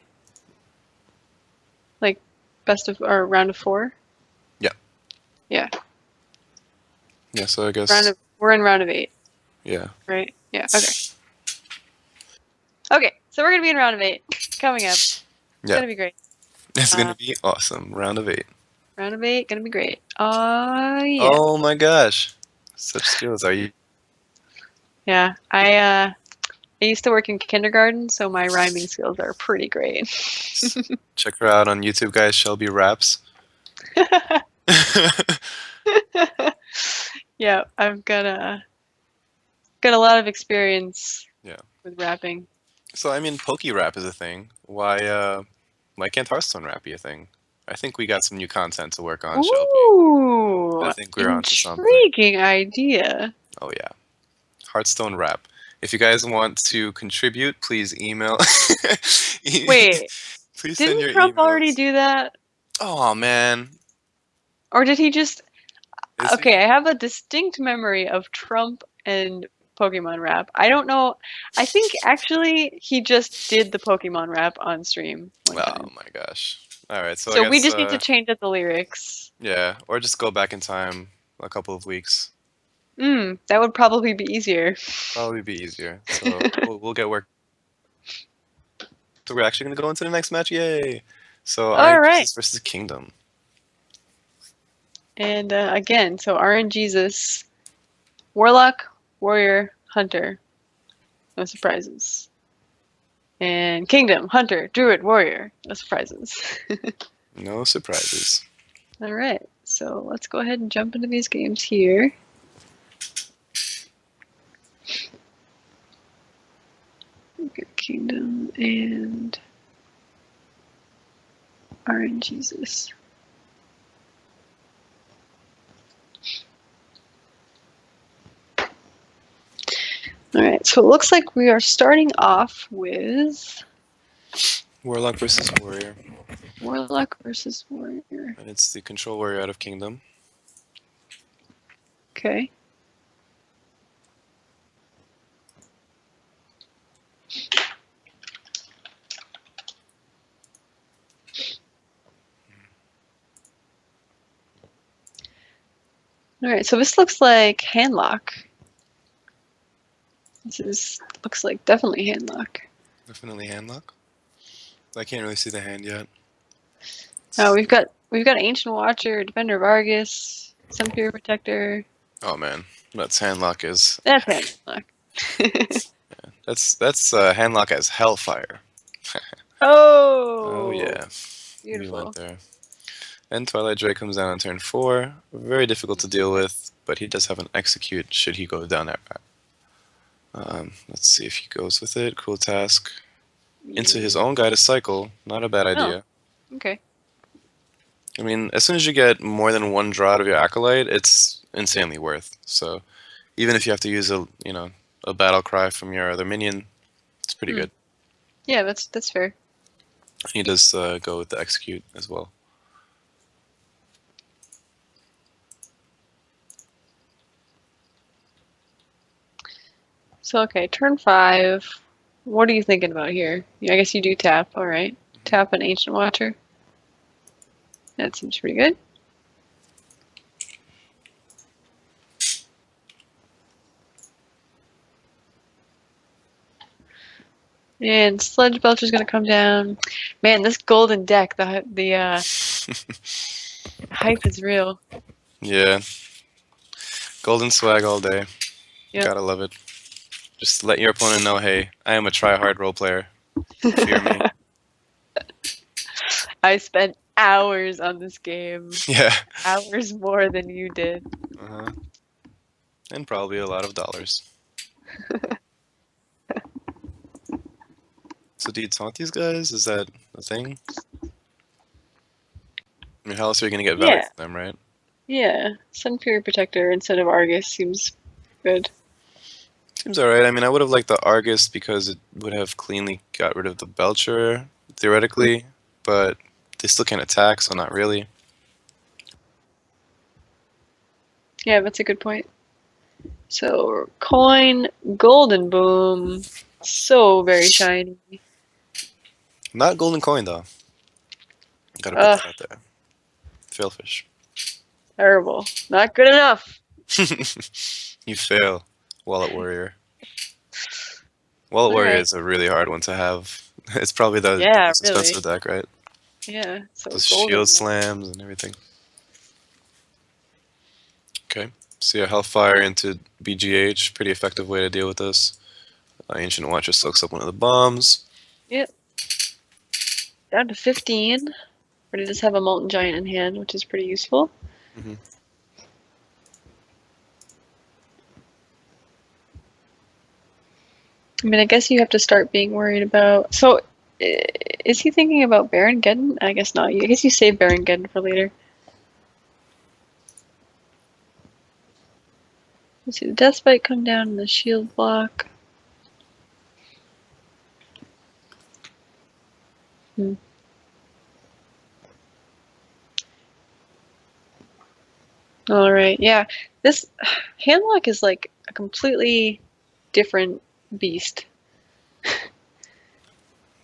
like best of or round of four? yeah, Yeah, yeah. So I guess we're in round of eight, yeah, right? Yeah. Okay. Okay. So we're gonna be in round of eight coming up. It's yeah. gonna be great. It's Uh, gonna be awesome. Round of 8. round of eight, gonna be great. Yeah. Oh my gosh, such skills. Are you? Yeah. I used to work in kindergarten, so my rhyming skills are pretty great. Check her out on YouTube, guys. Shelby Raps. Yeah, I've got a lot of experience Yeah. with rapping. So I mean, Poke Rap is a thing. Why can't Hearthstone Rap be a thing? I think we got some new content to work on, Shelby. I Ooh, think we're onto something. intriguing idea. Oh yeah, Hearthstone Rap. If you guys want to contribute, please email. Wait, Please send didn't your Trump already emails. do that? Oh man, Or did he just. is he? Okay, I have a distinct memory of Trump and Pokemon rap. I don't know. I think actually he just did the Pokemon rap on stream one Oh time. my gosh. All right, so I So we guess just need to change up the lyrics. yeah, or just go back in time a couple of weeks. That would probably be easier. Probably be easier. So we'll get work. So we're actually gonna go into the next match. Yay! So All Iron right. Jesus versus Kingdom. And again, so RNGesus, Warlock, Warrior, Hunter. No surprises. And Kingdom, Hunter, Druid, Warrior. No surprises. No surprises. All right, so let's go ahead and jump into these games here. Kingdom and RNGesus. All right, so it looks like we are starting off with Warlock versus Warrior. Warlock versus Warrior. And it's the Control Warrior out of Kingdom. Okay. All right, so this looks like handlock. Looks like definitely handlock. Definitely handlock. I can't really see the hand yet. Oh, we've got Ancient Watcher, Defender of Argus, Sunfury Protector. Oh man, that's handlock is. That's handlock. That's handlock as Hellfire. Oh Oh, yeah, we beautiful. went there. And Twilight Drake comes down on turn 4. Very difficult to deal with, but he does have an execute should he go down that route. Let's see if he goes with it. Cool task. Into his own guy to cycle. Not a bad idea. Oh, okay. I mean, as soon as you get more than one draw out of your Acolyte, it's insanely worth. So even if you have to use a battle cry from your other minion, it's pretty good. Yeah, that's fair. He does go with the execute as well. So okay, turn 5. What are you thinking about here? Yeah, I guess you do tap. All right, tap an Ancient Watcher. That seems pretty good. And Sledge Belcher's gonna come down. Man, this golden deck, the hype is real. Yeah. Golden swag all day. Yep. Gotta love it. Just let your opponent know, hey, I am a try-hard role player. Fear me. I spent hours on this game. Yeah. Hours more than you did. Uh-huh. And probably a lot of dollars. So do you taunt these guys? Is that a thing? I mean, how else are you going to get value Yeah. from them, right? Yeah. Sunfury Protector instead of Argus seems good. Seems alright. I mean, I would have liked the Argus because it would have cleanly got rid of the Belcher, theoretically, but they still can't attack, so not really. Yeah, that's a good point. So, coin, golden boom. So very shiny. Not golden coin, though. Gotta put that out there. Failfish. Terrible. Not good enough. You fail, Wallet Warrior. Wallet Warrior is a really hard one to have. It's probably the most expensive deck, right? Yeah. So Those golden shield slams and everything. Okay. So yeah, Hellfire into BGH. Pretty effective way to deal with this. Ancient Watcher soaks up one of the bombs. Yep. Down to 15. But it does have a Molten Giant in hand, which is pretty useful. Mm-hmm. I mean, I guess you have to start being worried about. So, is he thinking about Baron Geddon? I guess not. I guess you save Baron Geddon for later. Let's see the Death Spike come down and the shield block. All right, yeah. This handlock is like a completely different beast.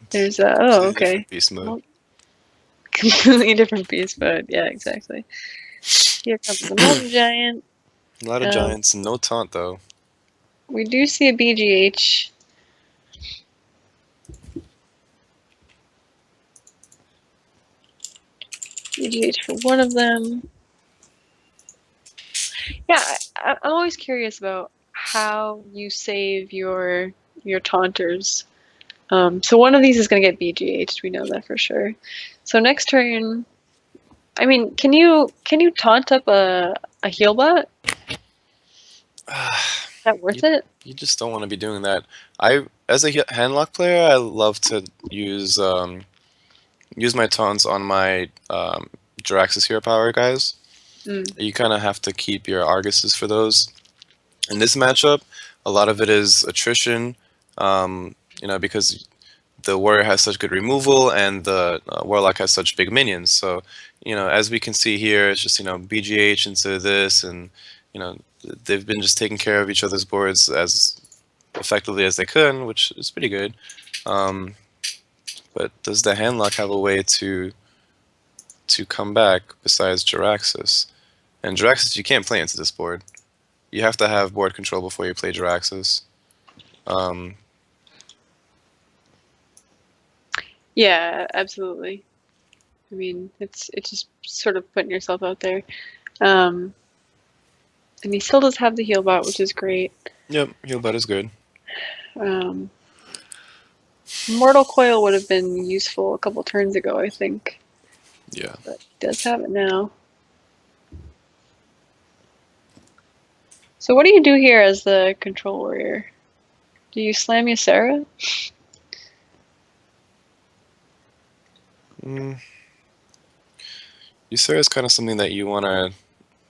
There's a okay. Beast mode. Well, completely different beast mode. Yeah, exactly. Here comes the Molten Giant. A lot of giants, no taunt though. We do see a BGH. BGH for one of them. Yeah, I'm always curious about how you save your taunters. So one of these is going to get BGH'd. We know that for sure. So next turn, I mean, can you taunt up a heal bot? Is that you worth it? you just don't want to be doing that. As a handlock player, I love to use my taunts on my Jiraxis hero power guys. Mm, You kind of have to keep your Arguses for those. In this matchup, a lot of it is attrition, because the warrior has such good removal and the warlock has such big minions. So, as we can see here, it's just BGH into this, and you know they've been just taking care of each other's boards as effectively as they could, which is pretty good. Um, but does the handlock have a way to come back besides Jiraxis? And Jiraxis, you can't play into this board. You have to have board control before you play Jiraxis. Um, yeah, absolutely. I mean, it's just sort of putting yourself out there. Um, and he still does have the heal bot, which is great. yep, Healbot is good. Um, Mortal Coil would have been useful a couple turns ago, I think, Yeah. but he does have it now. So what do you do here as the control warrior? Do you slam Ysera? Mm, Ysera is kind of something that you want to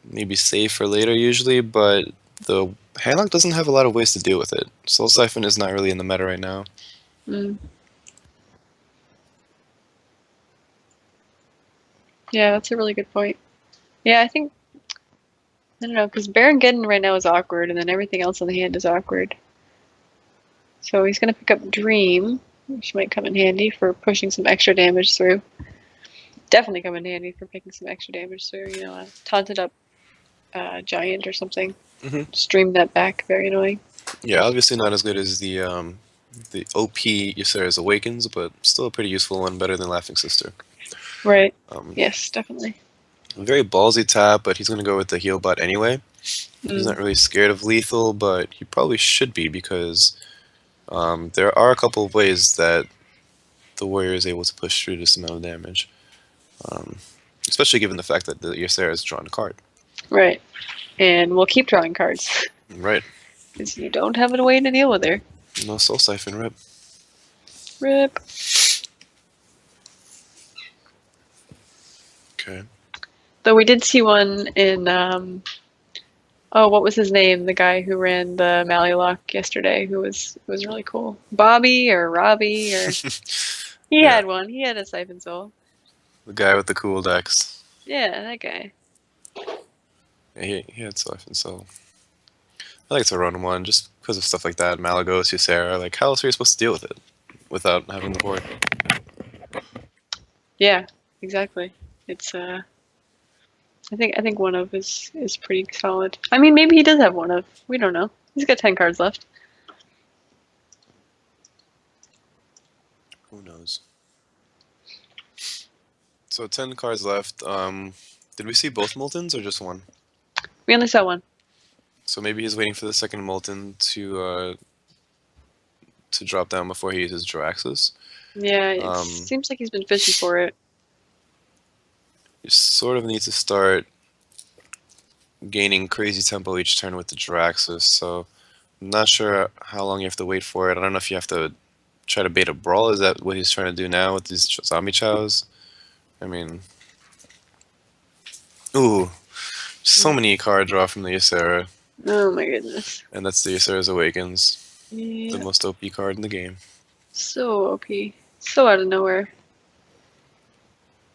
maybe save for later usually, but the handlock doesn't have a lot of ways to deal with it. Soul Siphon is not really in the meta right now. Mm. Yeah, that's a really good point. Yeah, I don't know, because Baron Geddon right now is awkward, and then everything else on the hand is awkward. So he's going to pick up Dream, which might come in handy for pushing some extra damage through. Definitely come in handy for picking some extra damage through, a taunted up giant or something. Hmm. Stream that back, very annoying. Yeah, obviously not as good as the OP Ysera's Awakens, but still a pretty useful one, better than Laughing Sister. Right. Um, Yes, definitely. very ballsy tap, but he's going to go with the heal bot anyway. He's Mm, not really scared of lethal, but he probably should be because there are a couple of ways that the warrior is able to push through this amount of damage, um, especially given the fact that the Ysera has drawn a card. right. And we'll keep drawing cards Right. because you don't have a way to deal with her. No Soul Siphon, rip. Rip. Okay. Though we did see one in oh, what was his name? The guy who ran the Mallylock yesterday, who was really cool. Bobby or Robbie or he Yeah, had one. He had a Siphon Soul. the guy with the cool decks. Yeah, that guy. Yeah, he had Siphon Soul. I like to run one just because of stuff like that. Malagos, Ysera. Like, how else are you supposed to deal with it without having the board? Yeah, exactly. It's I think one of is pretty solid. I mean, maybe he does have one of. We don't know. He's got 10 cards left. Who knows? So 10 cards left. Did we see both Moltons or just one? We only saw one. So maybe he's waiting for the second Molten to drop down before he uses Jiraxis. Yeah, it Um, seems like he's been fishing for it. you sort of need to start gaining crazy tempo each turn with the Jiraxis, so I'm not sure how long you have to wait for it. I don't know if you have to try to bait a brawl. Is that what he's trying to do now with these zombie chows? I mean, ooh, so many card draw from the Ysera, Oh my goodness. and that's the Ysera's Awakens, the Yeah, most OP card in the game. so OP. So out of nowhere.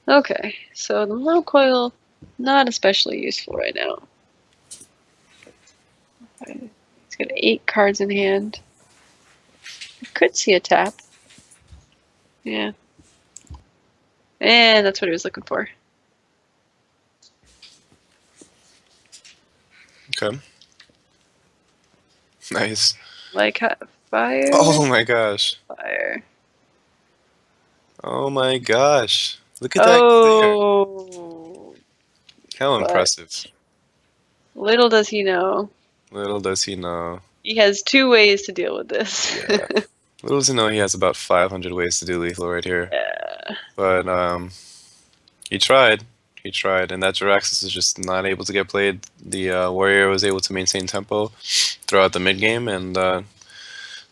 Okay, so the Mortal Coil, not especially useful right now. He's got 8 cards in hand. I could see a tap. Yeah. And that's what he was looking for. Okay, nice. Like fire, Oh my gosh. fire. Oh my gosh. Look at that clear. Oh, How but impressive. little does he know. Little does he know. He has 2 ways to deal with this. Yeah. Little does he know he has about 500 ways to do lethal right here. Yeah. But he tried. He tried, and that Jiraxis is just not able to get played. The Warrior was able to maintain tempo throughout the mid game and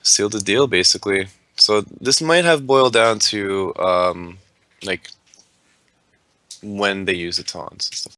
seal the deal, basically. So this might have boiled down to like when they use the taunts and stuff.